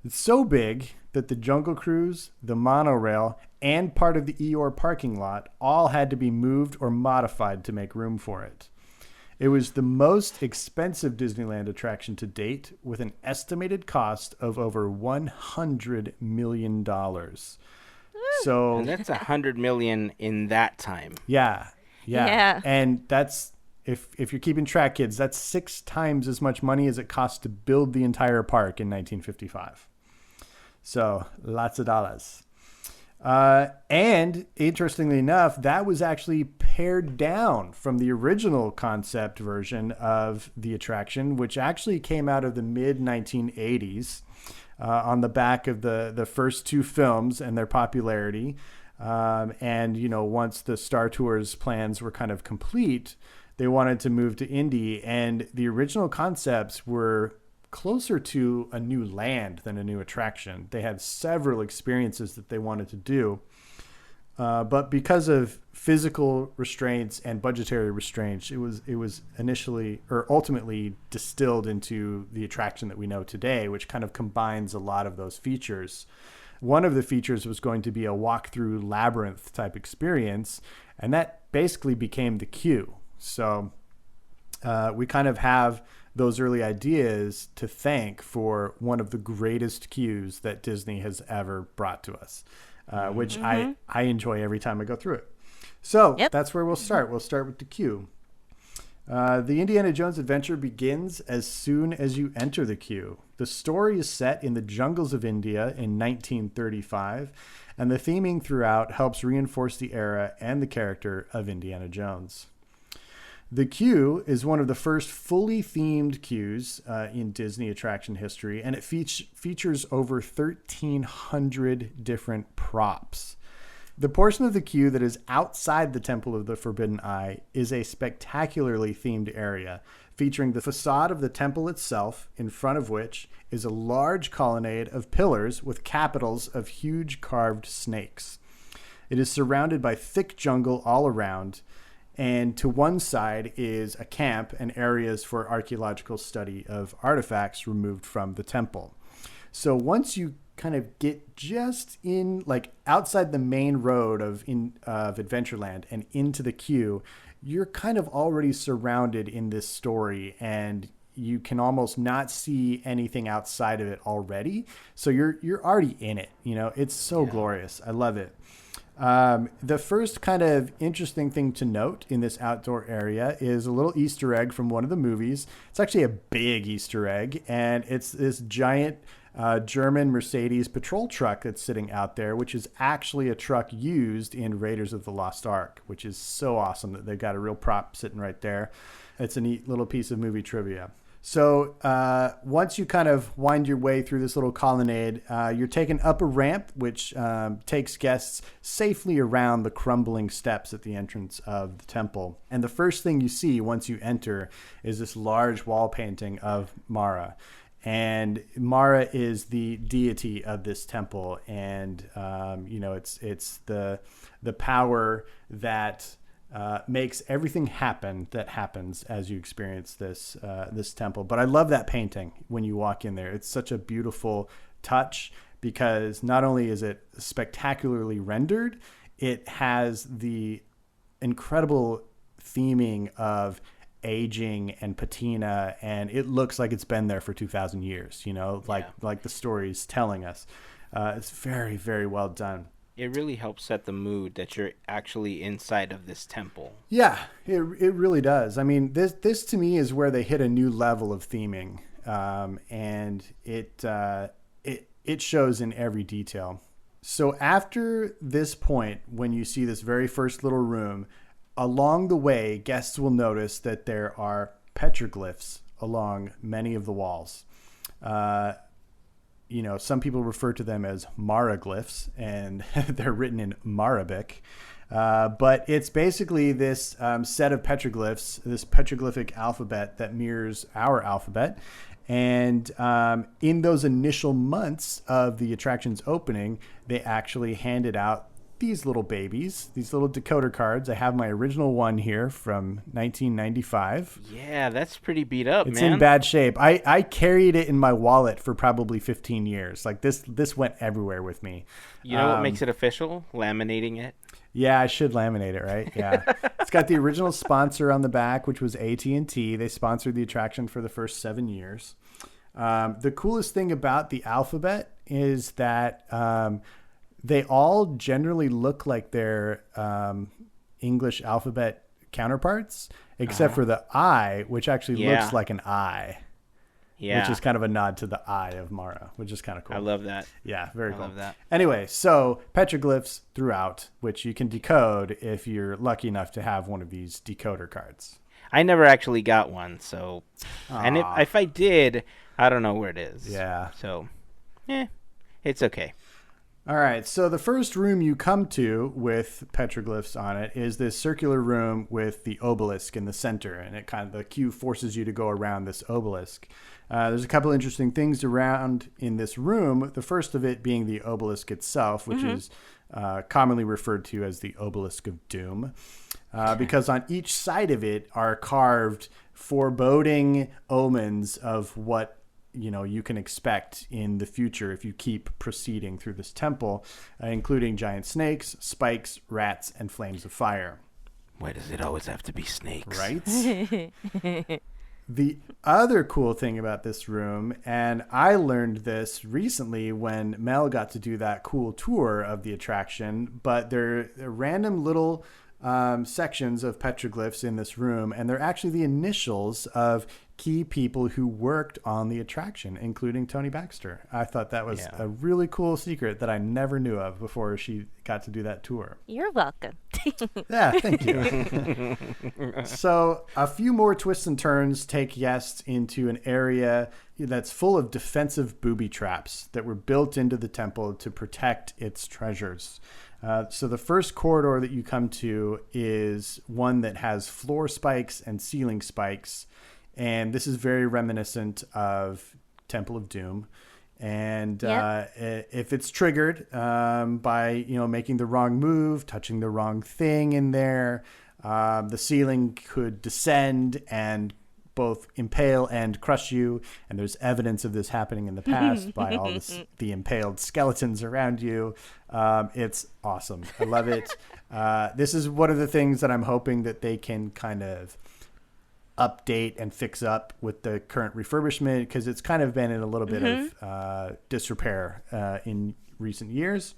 It's so big that the Jungle Cruise, the monorail, and part of the Eeyore parking lot all had to be moved or modified to make room for it. It was the most expensive Disneyland attraction to date, with an estimated cost of over $100 million. So, and that's $100 million in that time. Yeah. And that's, if you're keeping track, kids, that's 6 times as much money as it cost to build the entire park in 1955. So lots of dollars. And interestingly enough, that was actually pared down from the original concept version of the attraction, which actually came out of the mid-1980s on the back of the first 2 films and their popularity. And, once the Star Tours plans were kind of complete, they wanted to move to Indy. And the original concepts were closer to a new land than a new attraction. They had several experiences that they wanted to do. But because of physical restraints and budgetary restraints, it was initially or ultimately distilled into the attraction that we know today, which kind of combines a lot of those features. One of the features was going to be a walk-through labyrinth type experience, and that basically became the queue. So we kind of have those early ideas to thank for one of the greatest queues that Disney has ever brought to us, which I enjoy every time I go through it. So That's where we'll start. We'll start with the queue. The Indiana Jones adventure begins as soon as you enter the queue. The story is set in the jungles of India in 1935, and the theming throughout helps reinforce the era and the character of Indiana Jones. The queue is one of the first fully themed queues in Disney attraction history, and it features over 1,300 different props. The portion of the queue that is outside the Temple of the Forbidden Eye is a spectacularly themed area, featuring the facade of the temple itself, in front of which is a large colonnade of pillars with capitals of huge carved snakes. It is surrounded by thick jungle all around, and to one side is a camp and areas for archaeological study of artifacts removed from the temple. So once you kind of get just in, like outside the main road of Adventureland and into the queue, you're kind of already surrounded in this story, and you can almost not see anything outside of it already. So you're already in it. You know, it's so glorious. I love it. The first kind of interesting thing to note in this outdoor area is a little Easter egg from one of the movies. It's actually a big Easter egg, and it's this giant German Mercedes patrol truck that's sitting out there, which is actually a truck used in Raiders of the Lost Ark, which is so awesome that they've got a real prop sitting right there. It's a neat little piece of movie trivia. So once you kind of wind your way through this little colonnade, you're taken up a ramp, which takes guests safely around the crumbling steps at the entrance of the temple. And the first thing you see once you enter is this large wall painting of Mara. And Mara is the deity of this temple. And, it's the power that makes everything happen that happens as you experience this temple. But I love that painting when you walk in there. It's such a beautiful touch because not only is it spectacularly rendered, it has the incredible theming of aging and patina, and it looks like it's been there for 2,000 years, like the story's telling us. It's very, very well done. It really helps set the mood that you're actually inside of this temple. Yeah, it really does. I mean, this to me is where they hit a new level of theming, and it shows in every detail. So after this point, when you see this very first little room, along the way, guests will notice that there are petroglyphs along many of the walls. Some people refer to them as maraglyphs, and they're written in Marabic. But it's basically this set of petroglyphs, this petroglyphic alphabet that mirrors our alphabet. And in those initial months of the attraction's opening, they actually handed out these little babies, these little decoder cards. I have my original one here from 1995. Yeah, that's pretty beat up, it's man. In bad shape. I carried it in my wallet for probably 15 years. Like this went everywhere with me. You know what makes it official? Laminating it. Yeah, I should laminate it, right? Yeah. It's got the original sponsor on the back, which was AT&T. They sponsored the attraction for the first 7 years. The coolest thing about the alphabet is that they all generally look like their English alphabet counterparts, except for the I, which actually looks like an I. Yeah. Which is kind of a nod to the eye of Mara, which is kind of cool. I love that. Yeah, very cool. I love that. Anyway, so petroglyphs throughout, which you can decode if you're lucky enough to have one of these decoder cards. I never actually got one, so... Aww. And if I did, I don't know where it is. Yeah. So, it's okay. All right, so the first room you come to with petroglyphs on it is this circular room with the obelisk in the center, and it kind of the queue forces you to go around this obelisk. There's a couple interesting things around in this room. The first of it being the obelisk itself, which is commonly referred to as the Obelisk of Doom, because on each side of it are carved foreboding omens of what you can expect in the future if you keep proceeding through this temple, including giant snakes, spikes, rats, and flames of fire. Why does it always have to be snakes? Right? The other cool thing about this room, and I learned this recently when Mel got to do that cool tour of the attraction, but there are random little sections of petroglyphs in this room, and they're actually the initials of key people who worked on the attraction, including Tony Baxter. I thought that was a really cool secret that I never knew of before she got to do that tour. You're welcome. Yeah, thank you. So a few more twists and turns take guests into an area that's full of defensive booby traps that were built into the temple to protect its treasures. So the first corridor that you come to is one that has floor spikes and ceiling spikes. And this is very reminiscent of Temple of Doom. And if it's triggered by, making the wrong move, touching the wrong thing in there, the ceiling could descend and both impale and crush you. And there's evidence of this happening in the past by all the impaled skeletons around you. It's awesome. I love it. This is one of the things that I'm hoping that they can kind of update and fix up with the current refurbishment, because it's kind of been in a little bit of disrepair in recent years.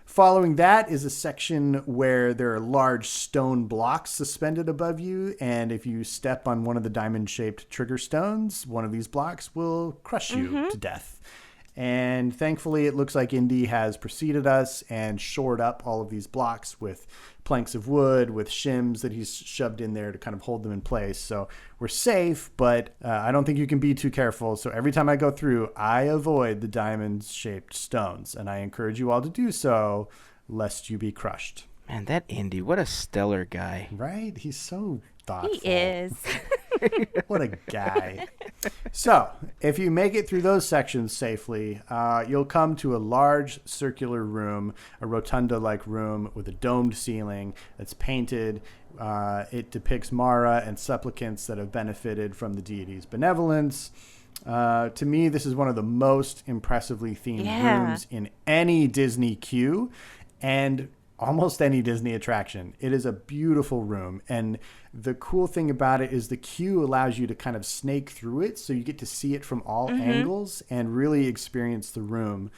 Following that is a section where there are large stone blocks suspended above you, and if you step on one of the diamond-shaped trigger stones, one of these blocks will crush you to death. And thankfully, it looks like Indy has preceded us and shored up all of these blocks with planks of wood, with shims that he's shoved in there to kind of hold them in place. So we're safe, but I don't think you can be too careful. So every time I go through, I avoid the diamond-shaped stones, and I encourage you all to do so, lest you be crushed. Man, that Indy, what a stellar guy. Right? He's so thoughtful. He is. What a guy. So, if you make it through those sections safely, you'll come to a large circular room, a rotunda-like room with a domed ceiling that's painted. It depicts Mara and supplicants that have benefited from the deity's benevolence. To me, this is one of the most impressively themed rooms in any Disney queue and almost any Disney attraction. It is a beautiful room, and the cool thing about it is the queue allows you to kind of snake through it, so you get to see it from all angles and really experience the room.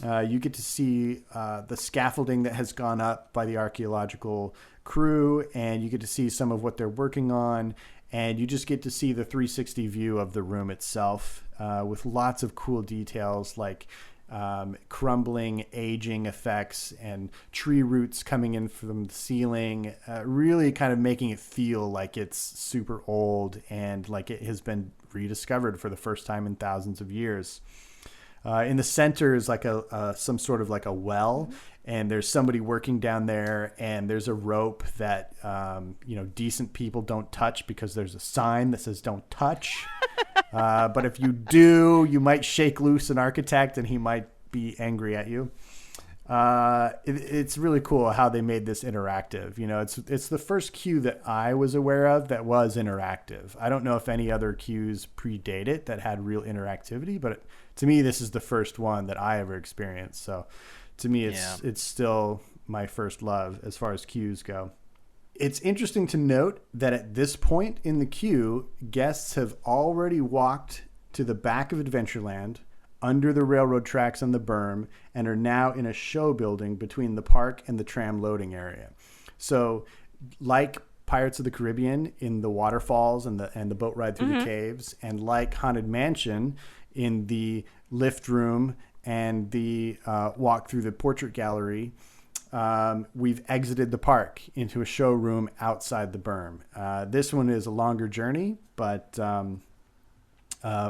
You get to see the scaffolding that has gone up by the archaeological crew, and you get to see some of what they're working on, and you just get to see the 360 view of the room itself with lots of cool details like crumbling, aging effects and tree roots coming in from the ceiling, really kind of making it feel like it's super old and like it has been rediscovered for the first time in thousands of years. In the center is like some sort of like a well, and there's somebody working down there, and there's a rope that decent people don't touch because there's a sign that says don't touch. But if you do, you might shake loose an architect and he might be angry at you. It's really cool how they made this interactive. It's the first queue that I was aware of that was interactive. I don't know if any other queues predate it that had real interactivity, but to me, this is the first one that I ever experienced. So to me, it's still my first love as far as queues go. It's interesting to note that at this point in the queue, guests have already walked to the back of Adventureland, under the railroad tracks on the berm, and are now in a show building between the park and the tram loading area. So like Pirates of the Caribbean in the waterfalls and the boat ride through the caves, and like Haunted Mansion in the lift room and the walk through the portrait gallery, we've exited the park into a showroom outside the berm. This one is a longer journey, but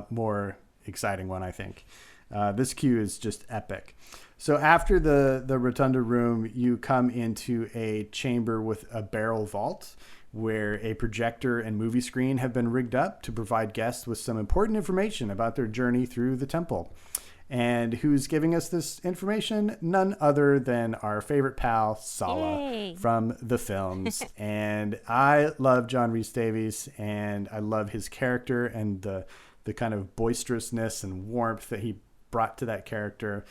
more exciting one, I think. This queue is just epic. So after the rotunda room, you come into a chamber with a barrel vault where a projector and movie screen have been rigged up to provide guests with some important information about their journey through the temple. And who's giving us this information? None other than our favorite pal, Sala, from the films. And I love John Rhys-Davies, and I love his character and the kind of boisterousness and warmth that he brought to that character.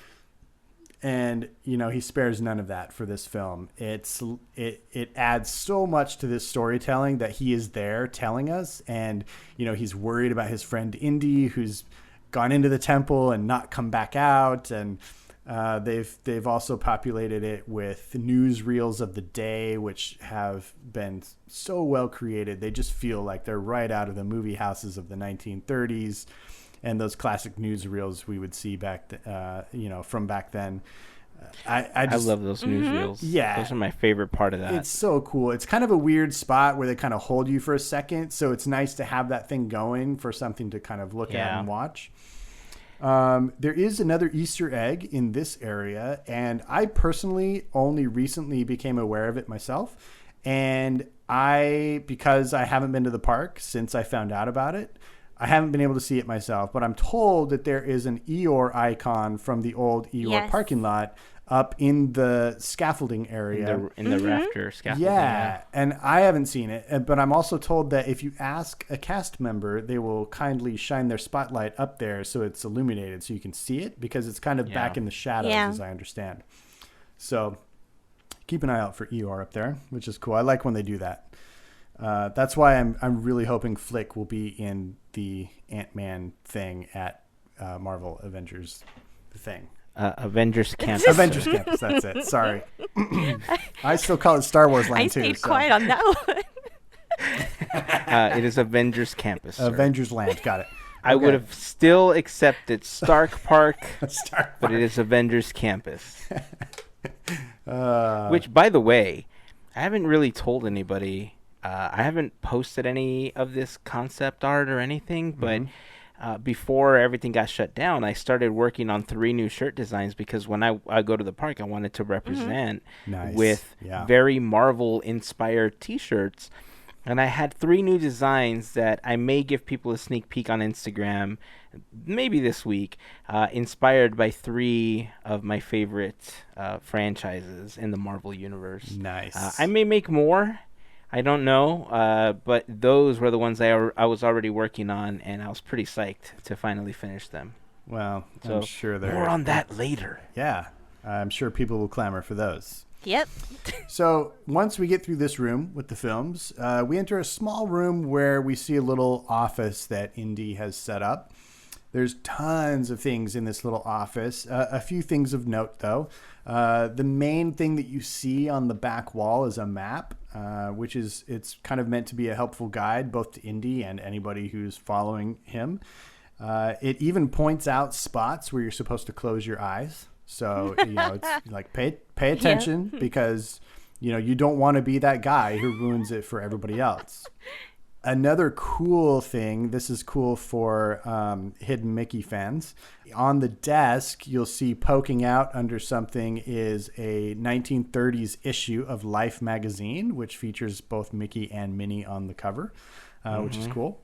And, he spares none of that for this film. It adds so much to this storytelling that he is there telling us. And, he's worried about his friend Indy, who's gone into the temple and not come back out. And They've also populated it with newsreels of the day, which have been so well created. They just feel like they're right out of the movie houses of the 1930s and those classic newsreels we would see back, from back then. I love those newsreels. Yeah. Those are my favorite part of that. It's so cool. It's kind of a weird spot where they kind of hold you for a second. So it's nice to have that thing going for something to kind of look at and watch. There is another Easter egg in this area, and I personally only recently became aware of it myself. And because I haven't been to the park since I found out about it, I haven't been able to see it myself, but I'm told that there is an Eeyore icon from the old Eeyore parking lot up in the scaffolding area. In the rafter scaffolding. Yeah, and I haven't seen it, but I'm also told that if you ask a cast member, they will kindly shine their spotlight up there so it's illuminated so you can see it, because it's kind of back in the shadows, as I understand. So keep an eye out for Eeyore up there, which is cool. I like when they do that. That's why I'm really hoping Flick will be in the Ant-Man thing at Marvel Avengers thing. Avengers Campus. Avengers Campus, that's it. Sorry. I still call it Star Wars Land too. I stayed quiet on that one. It is Avengers Campus. Sir. Avengers Land, got it. I would have still accepted Stark Park, Stark but it is Avengers Campus. Which, by the way, I haven't really told anybody. I haven't posted any of this concept art or anything, but before everything got shut down, I started working on 3 new shirt designs because when I go to the park, I wanted to represent with very Marvel-inspired T-shirts. And I had 3 new designs that I may give people a sneak peek on Instagram, maybe this week, inspired by 3 of my favorite franchises in the Marvel universe. Nice. I may make more. I don't know, but those were the ones I was already working on, and I was pretty psyched to finally finish them. Well, so I'm sure they're... More on that later. Yeah, I'm sure people will clamor for those. Yep. So once we get through this room with the films, we enter a small room where we see a little office that Indy has set up. There's tons of things in this little office. A few things of note, though. The main thing that you see on the back wall is a map, which it's kind of meant to be a helpful guide both to Indy and anybody who's following him. It even points out spots where you're supposed to close your eyes. So, it's like pay attention because, you don't want to be that guy who ruins it for everybody else. Another cool thing, this is cool for Hidden Mickey fans. On the desk, you'll see poking out under something is a 1930s issue of Life magazine, which features both Mickey and Minnie on the cover, which is cool.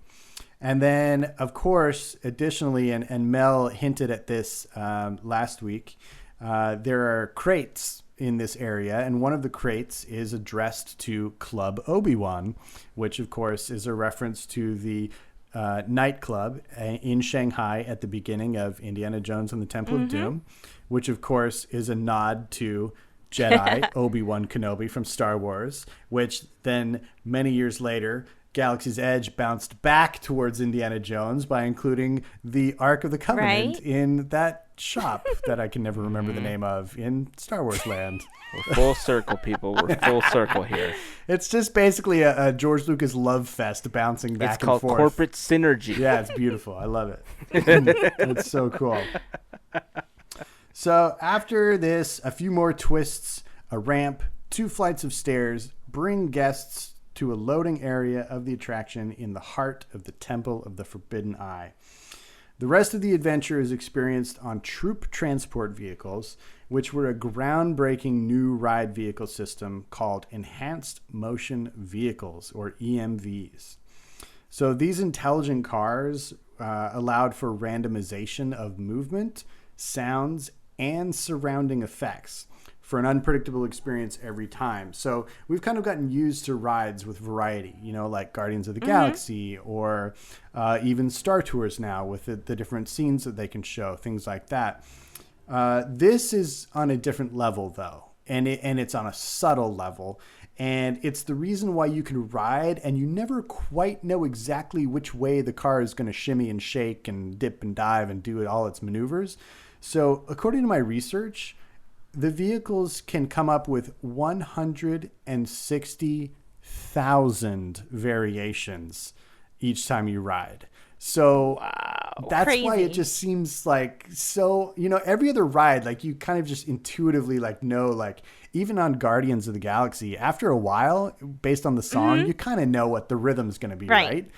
And then, of course, additionally, and Mel hinted at this last week, there are crates in this area, and one of the crates is addressed to Club Obi-Wan, which, of course, is a reference to the nightclub in Shanghai at the beginning of Indiana Jones and the Temple of Doom, which, of course, is a nod to Jedi Obi-Wan Kenobi from Star Wars, which then many years later Galaxy's Edge bounced back towards Indiana Jones by including the Ark of the Covenant in that shop that I can never remember the name of in Star Wars land. We're full circle, people. We're full circle here. It's just basically a George Lucas love fest bouncing back and forth. It's called corporate synergy. Yeah, it's beautiful. I love it. It's so cool. So after this, a few more twists, a ramp, 2 flights of stairs bring guests to a loading area of the attraction in the heart of the Temple of the Forbidden Eye. The rest of the adventure is experienced on troop transport vehicles, which were a groundbreaking new ride vehicle system called Enhanced Motion Vehicles, or EMVs. So these intelligent cars allowed for randomization of movement, sounds, and surrounding effects for an unpredictable experience every time. So we've kind of gotten used to rides with variety, like Guardians of the Galaxy or even Star Tours now with the different scenes that they can show, things like that. This is on a different level, though, and it's on a subtle level. And it's the reason why you can ride and you never quite know exactly which way the car is going to shimmy and shake and dip and dive and do all its maneuvers. So according to my research, the vehicles can come up with 160,000 variations each time you ride. So that's Crazy. why it just seems like so, every other ride, like you kind of just intuitively know, like even on Guardians of the Galaxy, after a while, based on the song, you kind of know what the rhythm's going to be, right?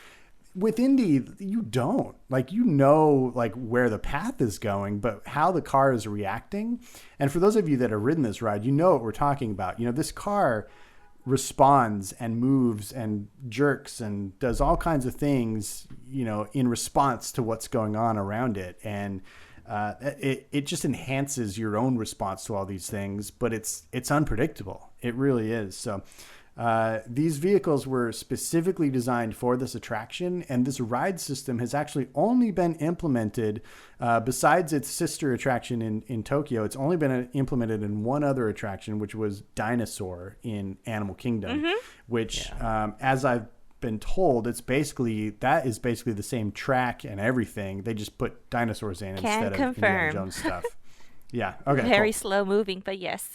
With Indy, you don't. Like, like where the path is going, but how the car is reacting. And for those of you that have ridden this ride, you know what we're talking about. This car responds and moves and jerks and does all kinds of things, in response to what's going on around it. And it just enhances your own response to all these things, but it's unpredictable. It really is. So these vehicles were specifically designed for this attraction, and this ride system has actually only been implemented, besides its sister attraction in Tokyo, it's only been implemented in one other attraction, which was Dinosaur in Animal Kingdom, which, as I've been told, that is basically the same track and everything. They just put dinosaurs in instead of Indiana Jones stuff. Yeah. Okay. Very slow moving, but yes.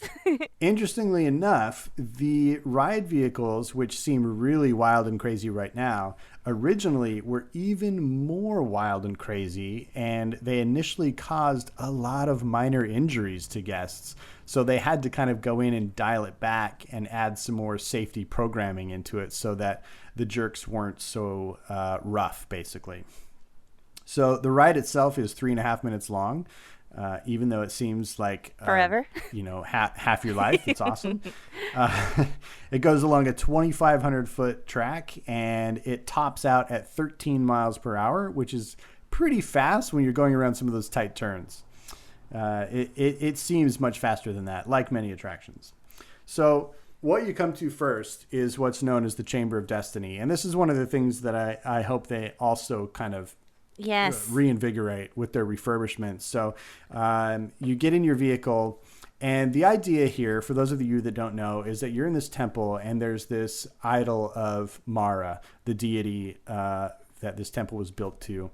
Interestingly enough, the ride vehicles, which seem really wild and crazy right now, originally were even more wild and crazy, and they initially caused a lot of minor injuries to guests. So they had to kind of go in and dial it back and add some more safety programming into it so that the jerks weren't so rough, basically. So the ride itself is 3.5 minutes long. Even though it seems like forever, half your life. It's awesome. It goes along a 2,500 foot track, and it tops out at 13 miles per hour, which is pretty fast when you're going around some of those tight turns. It seems much faster than that, like many attractions. So what you come to first is what's known as the Chamber of Destiny. And this is one of the things that I hope they also kind of reinvigorate with their refurbishments. So you get in your vehicle, and the idea here, for those of you that don't know, is that you're in this temple, and there's this idol of Mara, the deity that this temple was built to.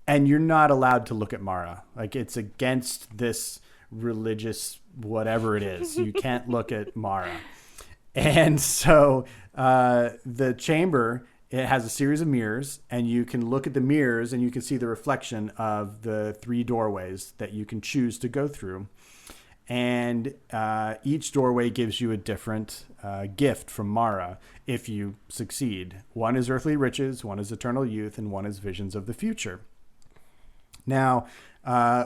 And you're not allowed to look at Mara. Like, it's against this religious whatever it is. You can't look at Mara. And so the chamber, it has a series of mirrors, and you can look at the mirrors and you can see the reflection of the 3 doorways that you can choose to go through. And each doorway gives you a different gift from Mara if you succeed. One is earthly riches, one is eternal youth, and one is visions of the future. Now,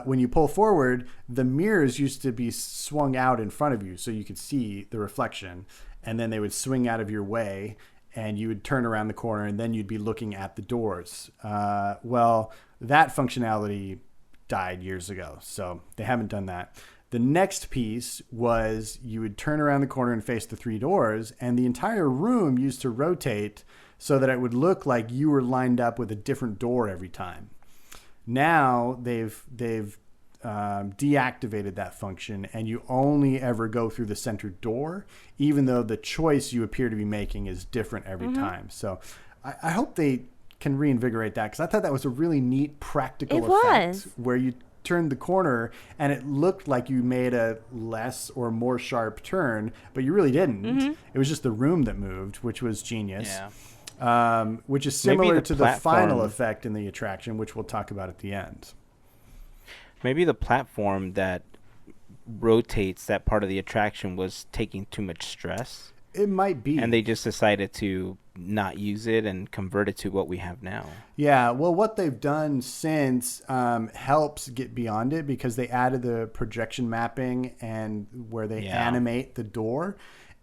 when you pull forward, the mirrors used to be swung out in front of you so you could see the reflection, and then they would swing out of your way, and you would turn around the corner, and then you'd be looking at the doors. Well, that functionality died years ago, so they haven't done that. The next piece was you would turn around the corner and face the 3 doors, and the entire room used to rotate so that it would look like you were lined up with a different door every time. Now they've deactivated that function, and you only ever go through the center door, even though the choice you appear to be making is different every time. So I hope they can reinvigorate that, because I thought that was a really neat practical effect where you turned the corner and it looked like you made a less or more sharp turn, but you really didn't. It was just the room that moved, which was genius. Which is similar to the final effect in the attraction, which we'll talk about at the end. Maybe the platform that rotates that part of the attraction was taking too much stress. It might be. And they just decided to not use it and convert it to what we have now. Yeah, well, what they've done since helps get beyond it, because they added the projection mapping and where they animate the door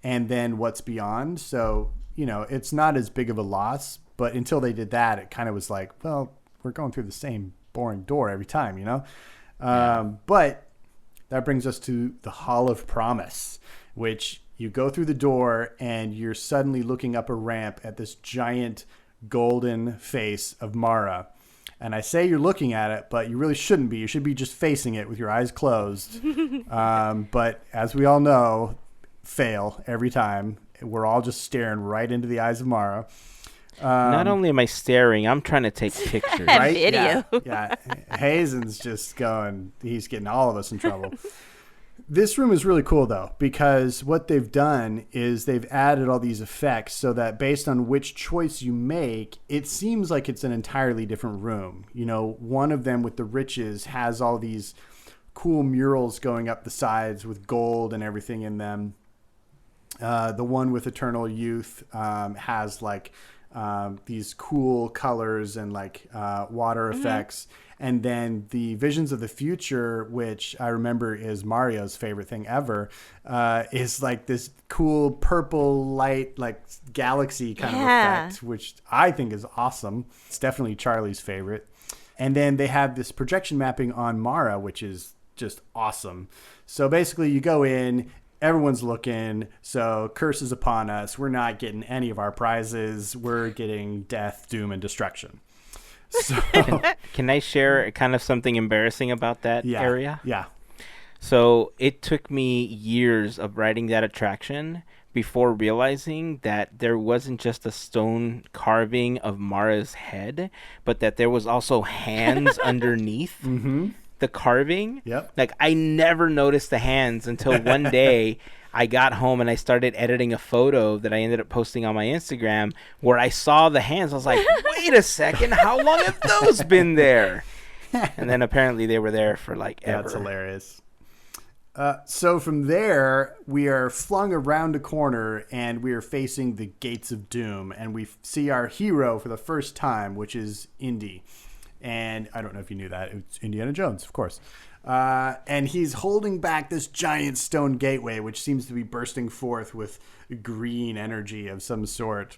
and then what's beyond. So, it's not as big of a loss, but until they did that, it kind of was like, well, we're going through the same boring door every time, But that brings us to the Hall of Promise, which you go through the door and you're suddenly looking up a ramp at this giant golden face of Mara. And I say you're looking at it, but you really shouldn't be. You should be just facing it with your eyes closed. But as we all know, fail every time. We're all just staring right into the eyes of Mara. Not only am I staring, I'm trying to take pictures. Right? Video. Yeah. Heyzen's just going, he's getting all of us in trouble. This room is really cool, though, because what they've done is they've added all these effects so that based on which choice you make, it seems like it's an entirely different room. You know, one of them with the riches has all these cool murals going up the sides with gold and everything in them. The one with Eternal Youth has like these cool colors and like water effects. And then the Visions of the Future, which I remember is Mario's favorite thing ever, is like this cool purple light, like galaxy kind of effect, which I think is awesome. It's definitely Charlie's favorite. And then they have this projection mapping on Mara, which is just awesome. So basically you go in, everyone's looking, so curse is upon us. We're not getting any of our prizes. We're getting death, doom, and destruction. So Can I share kind of something embarrassing about that area? Yeah. So it took me years of riding that attraction before realizing that there wasn't just a stone carving of Mara's head, but that there was also hands underneath the carving. Yep. Like I never noticed the hands until one day I got home and I started editing a photo that I ended up posting on my Instagram where I saw the hands. I was like, wait a second, how long have those been there? And then apparently they were there for like ever. That's hilarious. So from there, we are flung around a corner and we are facing the Gates of Doom. And we see our hero for the first time, which is Indy. And I don't know if you knew that. It's Indiana Jones, of course. And he's holding back this giant stone gateway, which seems to be bursting forth with green energy of some sort.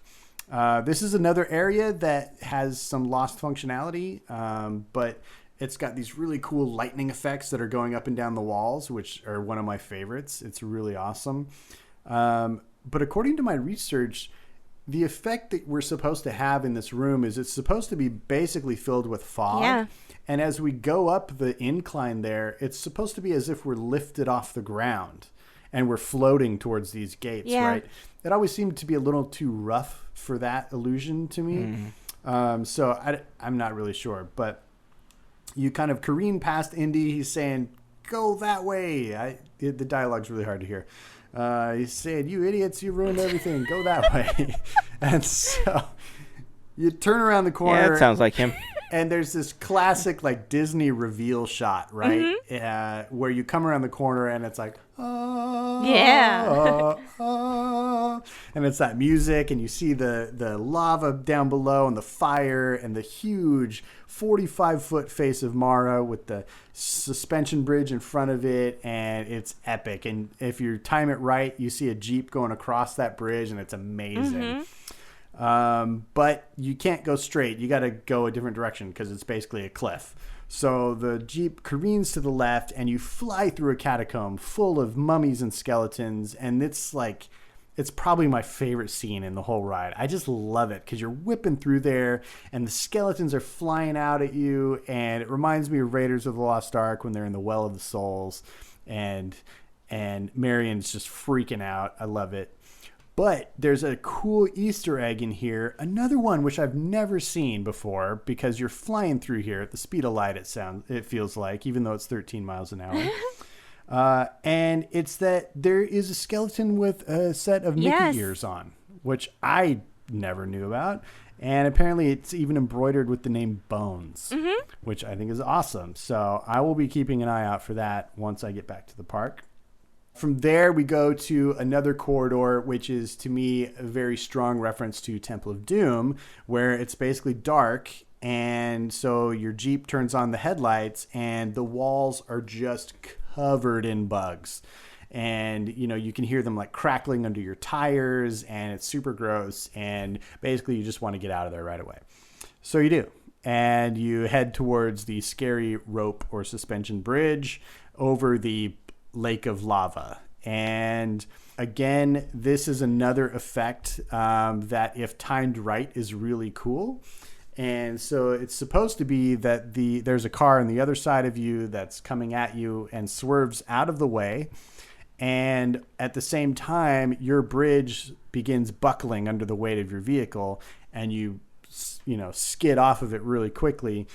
This is another area that has some lost functionality, but it's got these really cool lightning effects that are going up and down the walls, which are one of my favorites. It's really awesome. But according to my research, the effect that we're supposed to have in this room is it's supposed to be basically filled with fog. Yeah. And as we go up the incline there, it's supposed to be as if we're lifted off the ground and we're floating towards these gates, right? It always seemed to be a little too rough for that illusion to me. So I'm not really sure. But you kind of careen past Indy. He's saying, go that way. The dialogue's really hard to hear. He's saying, you idiots, you ruined everything. Go that way. And so you turn around the corner. Yeah, that sounds like him. And there's this classic like Disney reveal shot, right? Where you come around the corner and it's like, and it's that music and you see the lava down below and the fire and the huge 45-foot face of Mara with the suspension bridge in front of it, and it's epic. And if you time it right, you see a Jeep going across that bridge and it's amazing. But you can't go straight. You got to go a different direction because it's basically a cliff. So the Jeep careens to the left and you fly through a catacomb full of mummies and skeletons. And it's probably my favorite scene in the whole ride. I just love it because you're whipping through there and the skeletons are flying out at you. And it reminds me of Raiders of the Lost Ark when they're in the Well of the Souls and Marion's just freaking out. I love it. But there's a cool Easter egg in here. Another one which I've never seen before because you're flying through here at the speed of light, it feels like, even though it's 13 miles an hour. And it's that there is a skeleton with a set of Mickey ears on, which I never knew about. And apparently it's even embroidered with the name Bones, which I think is awesome. So I will be keeping an eye out for that once I get back to the park. From there, we go to another corridor, which is, to me, a very strong reference to Temple of Doom, where it's basically dark. And so your Jeep turns on the headlights and the walls are just covered in bugs. And, you can hear them like crackling under your tires and it's super gross. And basically you just want to get out of there right away. So you do. And you head towards the scary rope or suspension bridge over the lake of lava. And again, this is another effect that if timed right is really cool. And so it's supposed to be that there's a car on the other side of you that's coming at you and swerves out of the way. And at the same time, your bridge begins buckling under the weight of your vehicle, and you skid off of it really quickly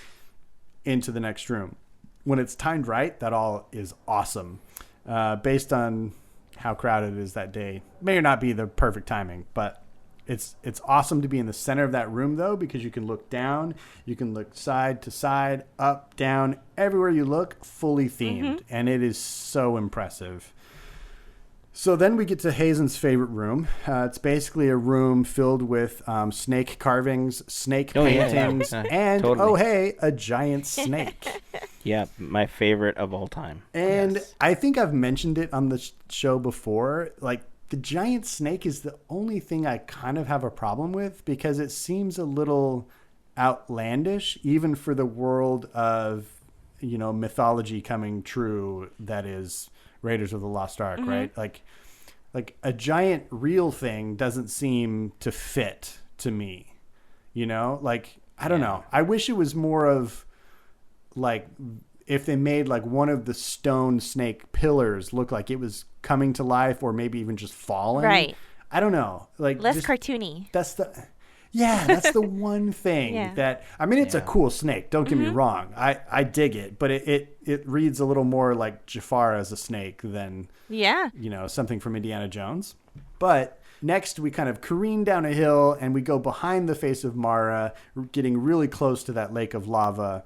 into the next room. When it's timed right, that all is awesome. Based on how crowded it is that day, may or not be the perfect timing, but it's awesome to be in the center of that room, though, because you can look down, you can look side to side, up, down, everywhere you look, fully themed, and it is so impressive. So then we get to Heyzen's favorite room. It's basically a room filled with snake carvings, snake paintings, and, totally. A giant snake. Yeah, my favorite of all time. And I think I've mentioned it on the show before. Like, the giant snake is the only thing I kind of have a problem with, because it seems a little outlandish, even for the world of, mythology coming true that is Raiders of the Lost Ark, right? Like a giant real thing doesn't seem to fit to me, Like, I don't know. I wish it was more of, like, if they made like one of the stone snake pillars look like it was coming to life, or maybe even just falling. Right. I don't know. Like, less cartoony. That's the one thing that, I mean, it's a cool snake. Don't get me wrong. I dig it, but it reads a little more like Jafar as a snake than, something from Indiana Jones. But next we kind of careen down a hill and we go behind the face of Mara, getting really close to that lake of lava.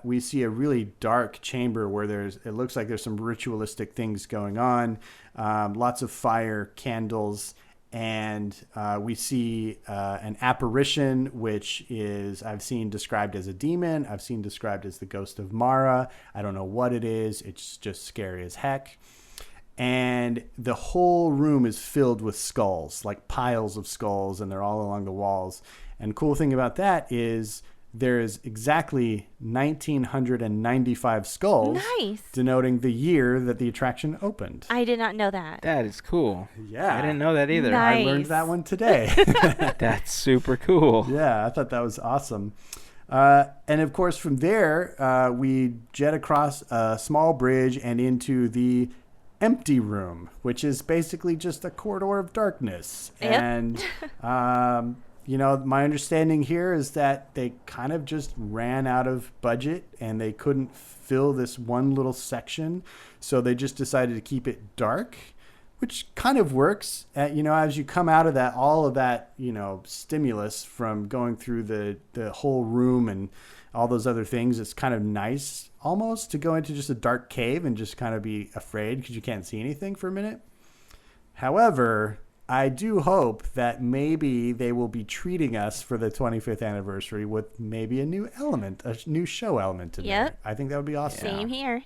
We see a really dark chamber where it looks like there's some ritualistic things going on. Lots of fire, candles. And we see an apparition, which I've seen described as a demon. I've seen described as the ghost of Mara. I don't know what it is. It's just scary as heck. And the whole room is filled with skulls, like piles of skulls, and they're all along the walls. And cool thing about that is there is exactly 1,995 skulls, denoting the year that the attraction opened. I did not know that. That is cool. Yeah. I didn't know that either. Nice. I learned that one today. That's super cool. Yeah, I thought that was awesome. And of course, from there, we jet across a small bridge and into the empty room, which is basically just a corridor of darkness. Yep. And my understanding here is that they kind of just ran out of budget and they couldn't fill this one little section. So they just decided to keep it dark, which kind of works. As you come out of that, all of that, stimulus from going through the whole room and all those other things, it's kind of nice almost to go into just a dark cave and just kind of be afraid because you can't see anything for a minute. However, I do hope that maybe they will be treating us for the 25th anniversary with maybe a new show element in there. I think that would be awesome. Same here.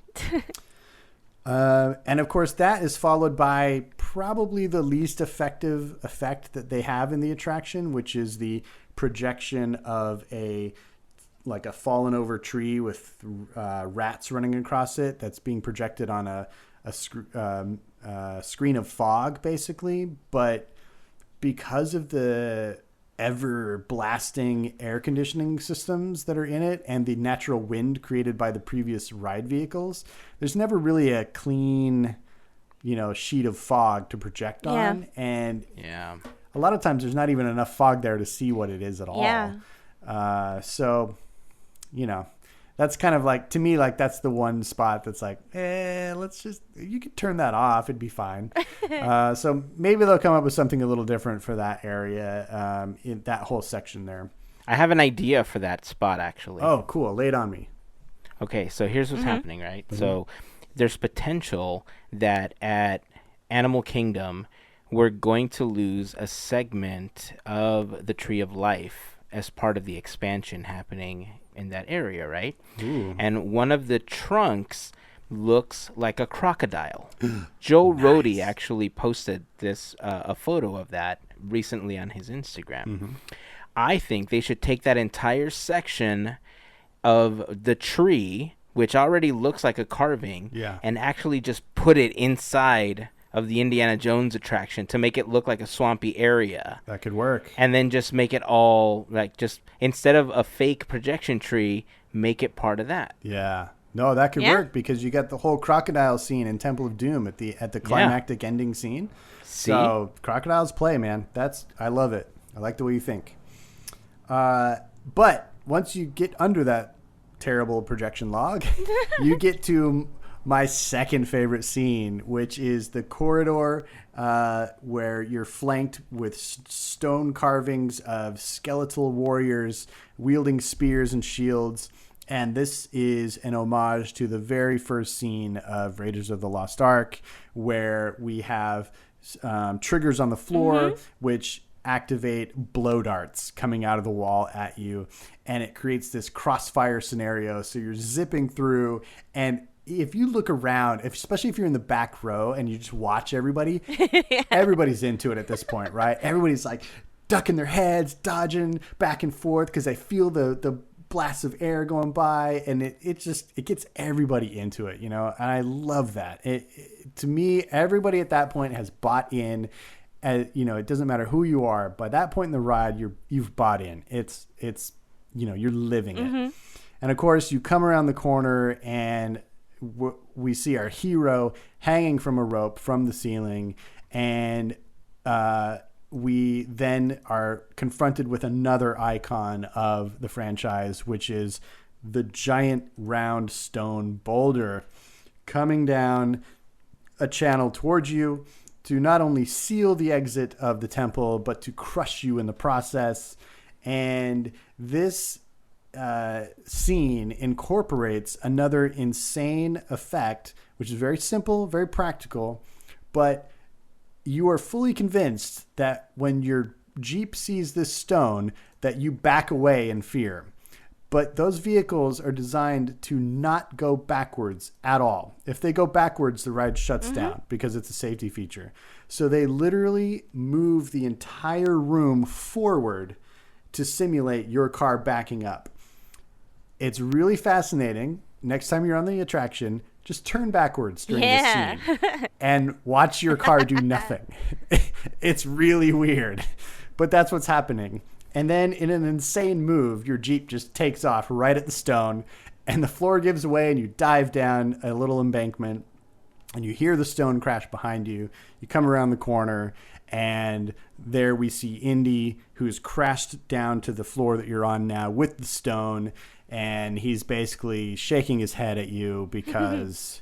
And of course, that is followed by probably the least effective effect that they have in the attraction, which is the projection of a fallen over tree with rats running across it. That's being projected on a screen of fog, basically. But because of the ever blasting air conditioning systems that are in it and the natural wind created by the previous ride vehicles, there's never really a clean, sheet of fog to project on. And a lot of times there's not even enough fog there to see what it is at all. So, that's kind of like, to me, like, that's the one spot that's like, you could turn that off. It'd be fine. So maybe they'll come up with something a little different for that area, in that whole section there. I have an idea for that spot, actually. Oh, cool. Lay it on me. Okay, so here's what's happening, right? So there's potential that at Animal Kingdom, we're going to lose a segment of the Tree of Life as part of the expansion happening in that area, right? Ooh. And one of the trunks looks like a crocodile. Joe Rohde actually posted a photo of that recently on his Instagram. I think they should take that entire section of the tree, which already looks like a carving, and actually just put it inside of the Indiana Jones attraction to make it look like a swampy area. That could work. And then just make it all, like, just instead of a fake projection tree, make it part of that. Yeah, No, that could Yeah. work because you got the whole crocodile scene in Temple of Doom at the climactic ending scene. See? So crocodiles play, man. I love it. I like the way you think. But once you get under that terrible projection log, you get to my second favorite scene, which is the corridor where you're flanked with stone carvings of skeletal warriors wielding spears and shields. And this is an homage to the very first scene of Raiders of the Lost Ark, where we have triggers on the floor, which activate blow darts coming out of the wall at you. And it creates this crossfire scenario. So you're zipping through, and if you look around, especially if you're in the back row and you just watch everybody, everybody's into it at this point, right? Everybody's like ducking their heads, dodging back and forth because they feel the blasts of air going by, and it gets everybody into it, and I love that. To me, everybody at that point has bought in. It doesn't matter who you are. By that point in the ride, you've bought in. It's you're living it. And of course, you come around the corner and we see our hero hanging from a rope from the ceiling, and we then are confronted with another icon of the franchise, which is the giant round stone boulder coming down a channel towards you to not only seal the exit of the temple, but to crush you in the process. And this scene incorporates another insane effect, which is very simple, very practical, but you are fully convinced that when your Jeep sees this stone, that you back away in fear. But those vehicles are designed to not go backwards at all. If they go backwards, the ride shuts down because it's a safety feature. So they literally move the entire room forward to simulate your car backing up. It's really fascinating. Next time you're on the attraction, just turn backwards during the scene and watch your car do nothing. It's really weird, but that's what's happening. And then in an insane move, your Jeep just takes off right at the stone, and the floor gives away, and you dive down a little embankment, and you hear the stone crash behind you. You come around the corner, and there we see Indy, who's crashed down to the floor that you're on now with the stone, and he's basically shaking his head at you because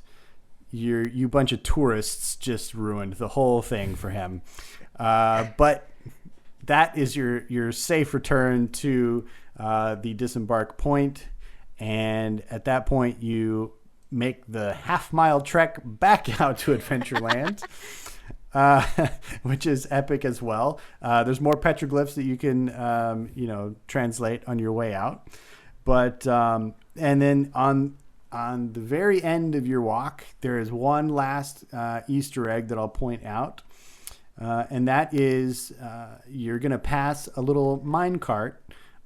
you bunch of tourists just ruined the whole thing for him. But that is your safe return to the disembark point. And at that point, you make the half-mile trek back out to Adventureland, which is epic as well. There's more petroglyphs that you can, translate on your way out. But and then on the very end of your walk, there is one last Easter egg that I'll point out. And that is you're going to pass a little minecart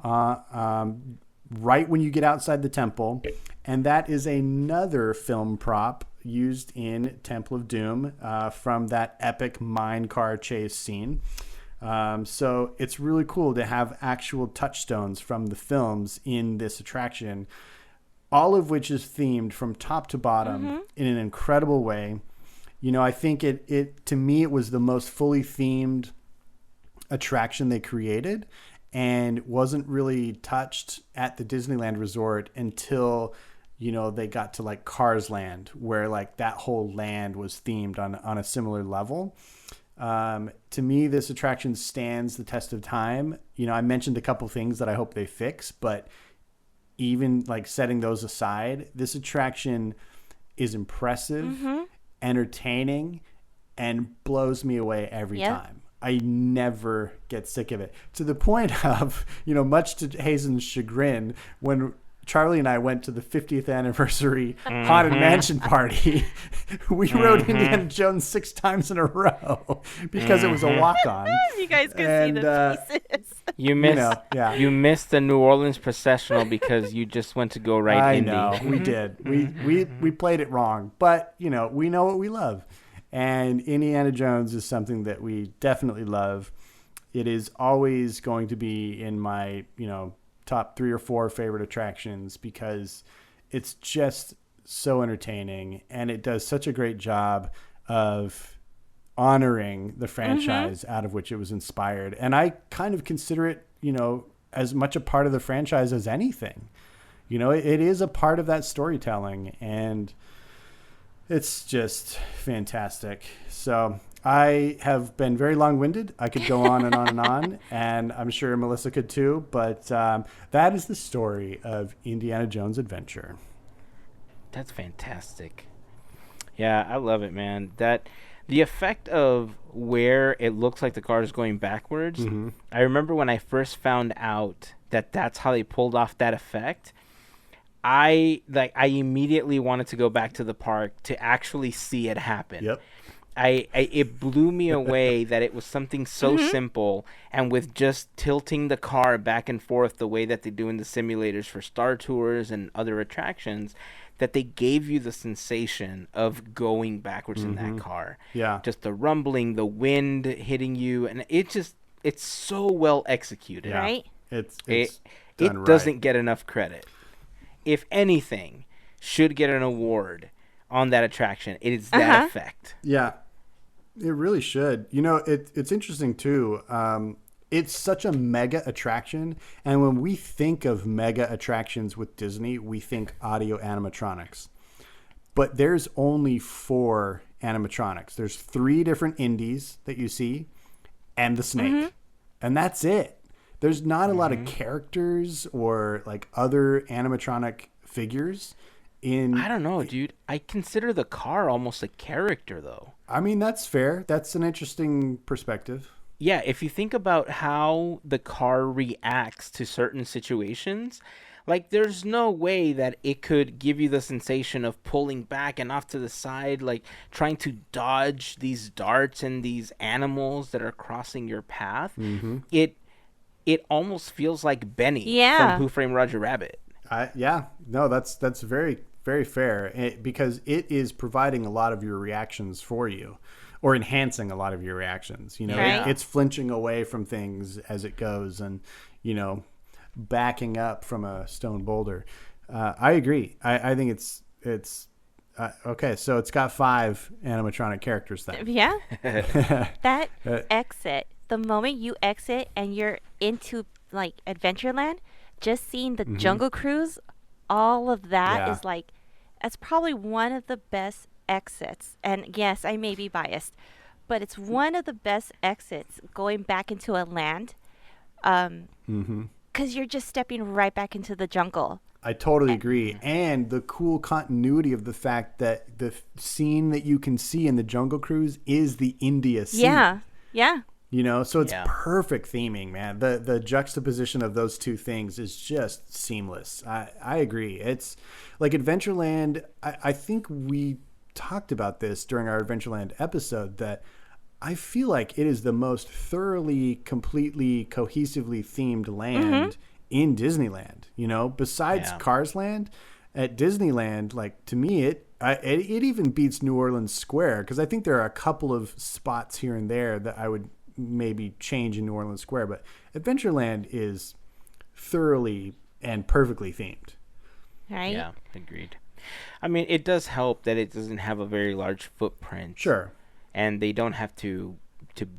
right when you get outside the temple. And that is another film prop used in Temple of Doom from that epic minecart chase scene. So it's really cool to have actual touchstones from the films in this attraction, all of which is themed from top to bottom in an incredible way. I think it to me, it was the most fully themed attraction they created, and wasn't really touched at the Disneyland Resort until, they got to like Cars Land, where like that whole land was themed on a similar level. To me, this attraction stands the test of time. I mentioned a couple things that I hope they fix, but even like setting those aside, this attraction is impressive, entertaining, and blows me away every time. I never get sick of it, to the point of, much to Heyzen's chagrin, when Charlie and I went to the 50th anniversary Haunted Mansion party, we rode Indiana Jones 6 times in a row because it was a walk-on. You guys could see the pieces. You missed the New Orleans processional because you just went to go right Indy. I know, we did. We played it wrong, but we know what we love. And Indiana Jones is something that we definitely love. It is always going to be in my, top 3 or 4 favorite attractions because it's just so entertaining, and it does such a great job of honoring the franchise out of which it was inspired. And I kind of consider it, as much a part of the franchise as anything. It is a part of that storytelling, and it's just fantastic. So I have been very long-winded. I could go on and on and on, and I'm sure Melissa could too. But that is the story of Indiana Jones Adventure. That's fantastic. Yeah, I love it, man. The effect of where it looks like the car is going backwards. I remember when I first found out that that's how they pulled off that effect. I immediately wanted to go back to the park to actually see it happen. Yep. It blew me away that it was something so simple, and with just tilting the car back and forth the way that they do in the simulators for Star Tours and other attractions, that they gave you the sensation of going backwards in that car. Yeah. Just the rumbling, the wind hitting you, and it's so well executed. Yeah. Right? It doesn't get enough credit. If anything should get an award on that attraction, it is that effect. Yeah, it really should. It's interesting too. It's such a mega attraction. And when we think of mega attractions with Disney, we think audio animatronics. But there's only 4 animatronics. There's 3 different indies that you see and the snake. And that's it. There's not a lot of characters or like other animatronic figures in. I don't know, dude. I consider the car almost a character, though. I mean, that's fair. That's an interesting perspective. Yeah, if you think about how the car reacts to certain situations, like there's no way that it could give you the sensation of pulling back and off to the side, like trying to dodge these darts and these animals that are crossing your path. It almost feels like Benny from Who Framed Roger Rabbit. That's very, very fair, because it is providing a lot of your reactions for you, or enhancing a lot of your reactions. It's flinching away from things as it goes, and backing up from a stone boulder. I agree. I think it's okay. So it's got 5 animatronic characters then. Yeah. That exit. The moment you exit and you're into like Adventureland, just seeing the Jungle Cruise, all of that is like, that's probably one of the best exits. And yes, I may be biased, but it's one of the best exits going back into a land, because you're just stepping right back into the jungle. I totally agree. And the cool continuity of the fact that the scene that you can see in the Jungle Cruise is the India scene. Yeah. So it's perfect theming, man. The juxtaposition of those two things is just seamless. I agree. It's like Adventureland. I think we talked about this during our Adventureland episode, that I feel like it is the most thoroughly, completely, cohesively themed land in Disneyland. Besides Cars Land, at Disneyland, like, to me, it even beats New Orleans Square, because I think there are a couple of spots here and there that I would maybe change in New Orleans Square, but Adventureland is thoroughly and perfectly themed. Right? Yeah, agreed. I mean, it does help that it doesn't have a very large footprint. Sure. And they don't have to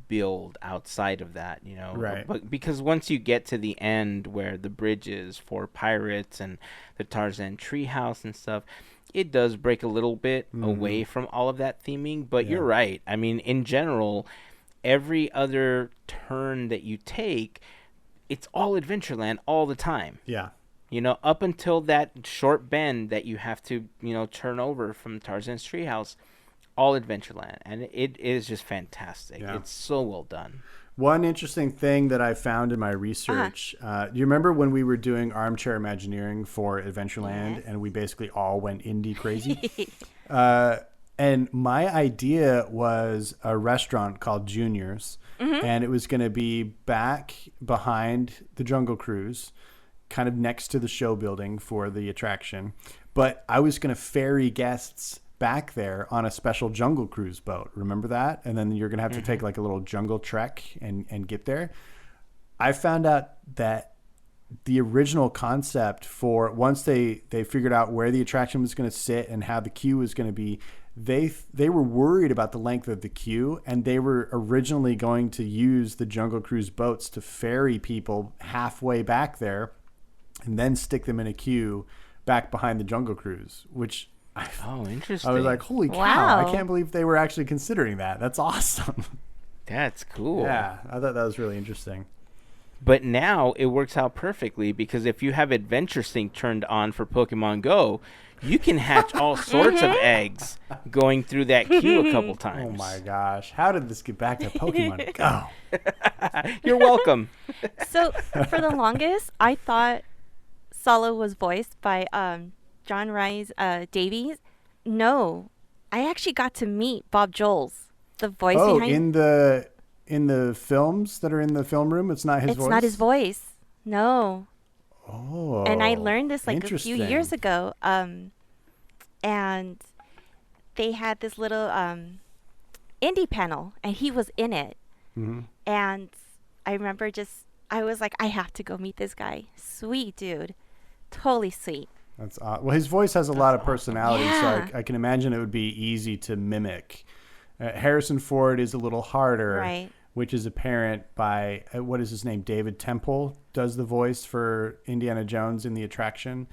build outside of that, Right. But because once you get to the end where the bridge is for pirates and the Tarzan treehouse and stuff, it does break a little bit away from all of that theming. But you're right. I mean, in general, every other turn that you take, it's all Adventureland all the time. Yeah. Up until that short bend that you have to, turn over from Tarzan's treehouse, all Adventureland. And it is just fantastic. Yeah. It's so well done. One interesting thing that I found in my research, do you remember when we were doing Armchair Imagineering for Adventureland, and we basically all went indie crazy? And my idea was a restaurant called Junior's, and it was going to be back behind the Jungle Cruise, kind of next to the show building for the attraction. But I was going to ferry guests back there on a special Jungle Cruise boat. Remember that? And then you're going to have to take like a little jungle trek and get there. I found out that the original concept for once they figured out where the attraction was going to sit and how the queue was going to be, they were worried about the length of the queue, and they were originally going to use the Jungle Cruise boats to ferry people halfway back there and then stick them in a queue back behind the Jungle Cruise, which interesting. I was like, holy cow, Wow. I can't believe they were actually considering that. That's awesome. That's cool. Yeah, I thought that was really interesting. But now it works out perfectly, because if you have Adventure Sync turned on for Pokemon Go, you can hatch all sorts of eggs going through that queue a couple times. Oh my gosh. How did this get back to Pokemon Go? You're welcome. So for the longest, I thought Solo was voiced by John Rhys Davies. No, I actually got to meet Bob Joles, the voice behind. In the films that are in the film room, it's not his voice? It's not his voice. No. Oh, And I learned this like a few interesting. years ago. And they had this little indie panel, and he was in it. Mm-hmm. And I remember I was like, I have to go meet this guy. Sweet dude. Totally sweet. That's well, his voice has a lot of personality, Yeah. so I can imagine it would be easy to mimic. Harrison Ford is a little harder, Right. which is apparent by, what is his name? David Temple does the voice for Indiana Jones in the attraction.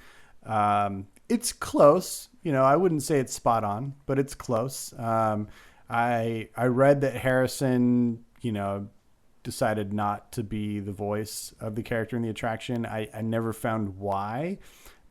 It's close. I wouldn't say it's spot on, but it's close. I read that Harrison, decided not to be the voice of the character in the attraction. I never found why,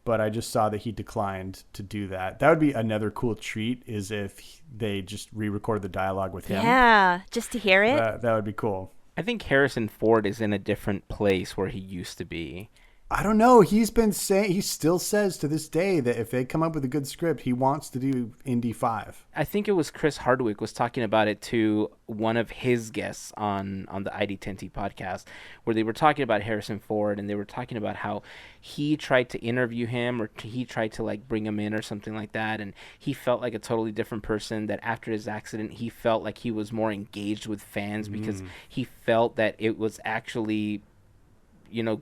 but I just saw that he declined to do that. That would be another cool treat, is if they just re-recorded the dialogue with him. Yeah, just to hear it. That would be cool. I think Harrison Ford is in a different place where he used to be. I don't know. He's been saying, he still says to this day that if they come up with a good script, he wants to do Indy 5. I think it was Chris Hardwick was talking about it to one of his guests on the ID10T podcast, where they were talking about Harrison Ford, and they were talking about how he tried to interview him, or he tried to like bring him in or something like that, and he felt like a totally different person. That after his accident, he felt like he was more engaged with fans because he felt that it was actually,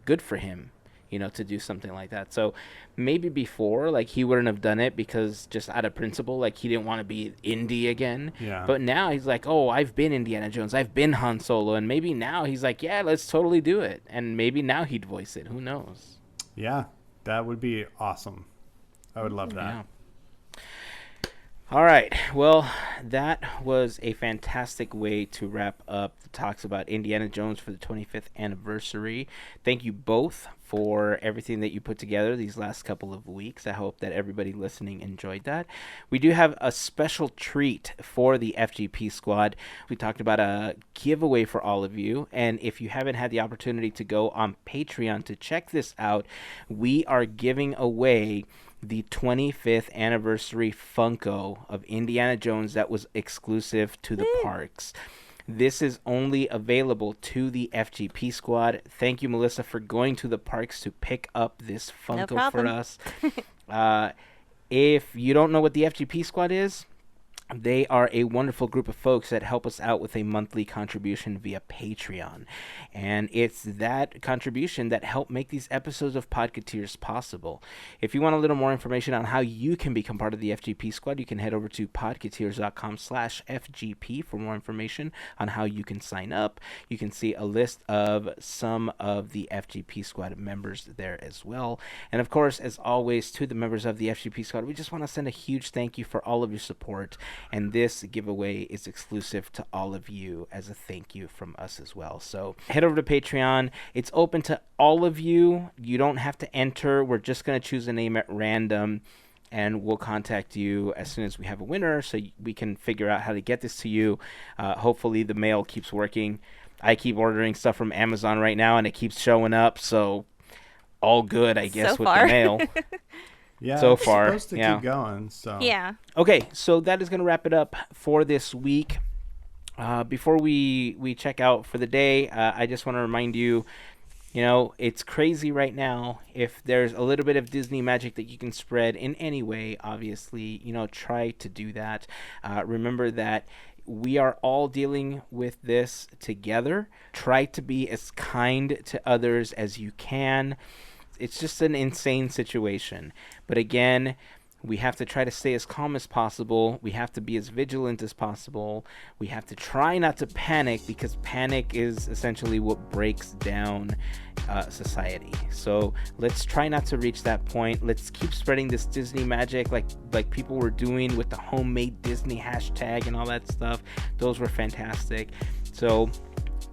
good for him. To do something like that. So maybe before, like, he wouldn't have done it because just out of principle, like, he didn't want to be Indy again. Yeah. But now he's like, oh, I've been Indiana Jones. I've been Han Solo. And maybe now he's like, yeah, let's totally do it. And maybe now he'd voice it. Who knows? Yeah, that would be awesome. I would love that. Yeah. All right. Well, that was a fantastic way to wrap up the talks about Indiana Jones for the 25th anniversary. Thank you both for everything that you put together these last couple of weeks. I hope that everybody listening enjoyed that. We do have a special treat for the FGP Squad. We talked about a giveaway for all of you. And if you haven't had the opportunity to go on Patreon to check this out, we are giving away the 25th anniversary Funko of Indiana Jones that was exclusive to the parks. This is only available to the FGP Squad. Thank you, Melissa, for going to the parks to pick up this Funko for us. If you don't know what the FGP Squad is, they are a wonderful group of folks that help us out with a monthly contribution via Patreon. And it's that contribution that helped make these episodes of Podketeers possible. If you want a little more information on how you can become part of the FGP Squad, you can head over to podketeers.com/FGP for more information on how you can sign up. You can see a list of some of the FGP Squad members there as well. And of course, as always, to the members of the FGP Squad, we just want to send a huge thank you for all of your support. And this giveaway is exclusive to all of you as a thank you from us as well. So head over to Patreon. It's open to all of you. You don't have to enter. We're just going to choose a name at random, and we'll contact you as soon as we have a winner so we can figure out how to get this to you. Hopefully the mail keeps working. I keep ordering stuff from Amazon right now, and it keeps showing up. So all good, I guess, with the mail. Yeah, so it's far, supposed to yeah. keep going. So Yeah. Okay, so that is going to wrap it up for this week. Before we check out for the day, I just want to remind you, it's crazy right now. If there's a little bit of Disney magic that you can spread in any way, obviously, try to do that. Remember that we are all dealing with this together. Try to be as kind to others as you can. It's just an insane situation. But again, we have to try to stay as calm as possible. We have to be as vigilant as possible. We have to try not to panic, because panic is essentially what breaks down society. So let's try not to reach that point. Let's keep spreading this Disney magic like people were doing with the homemade Disney hashtag and all that stuff. Those were fantastic. So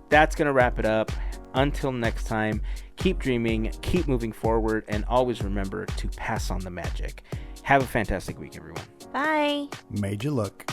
that's going to wrap it up. Until next time, keep dreaming, keep moving forward, and always remember to pass on the magic. Have a fantastic week, everyone. Bye. Made you look.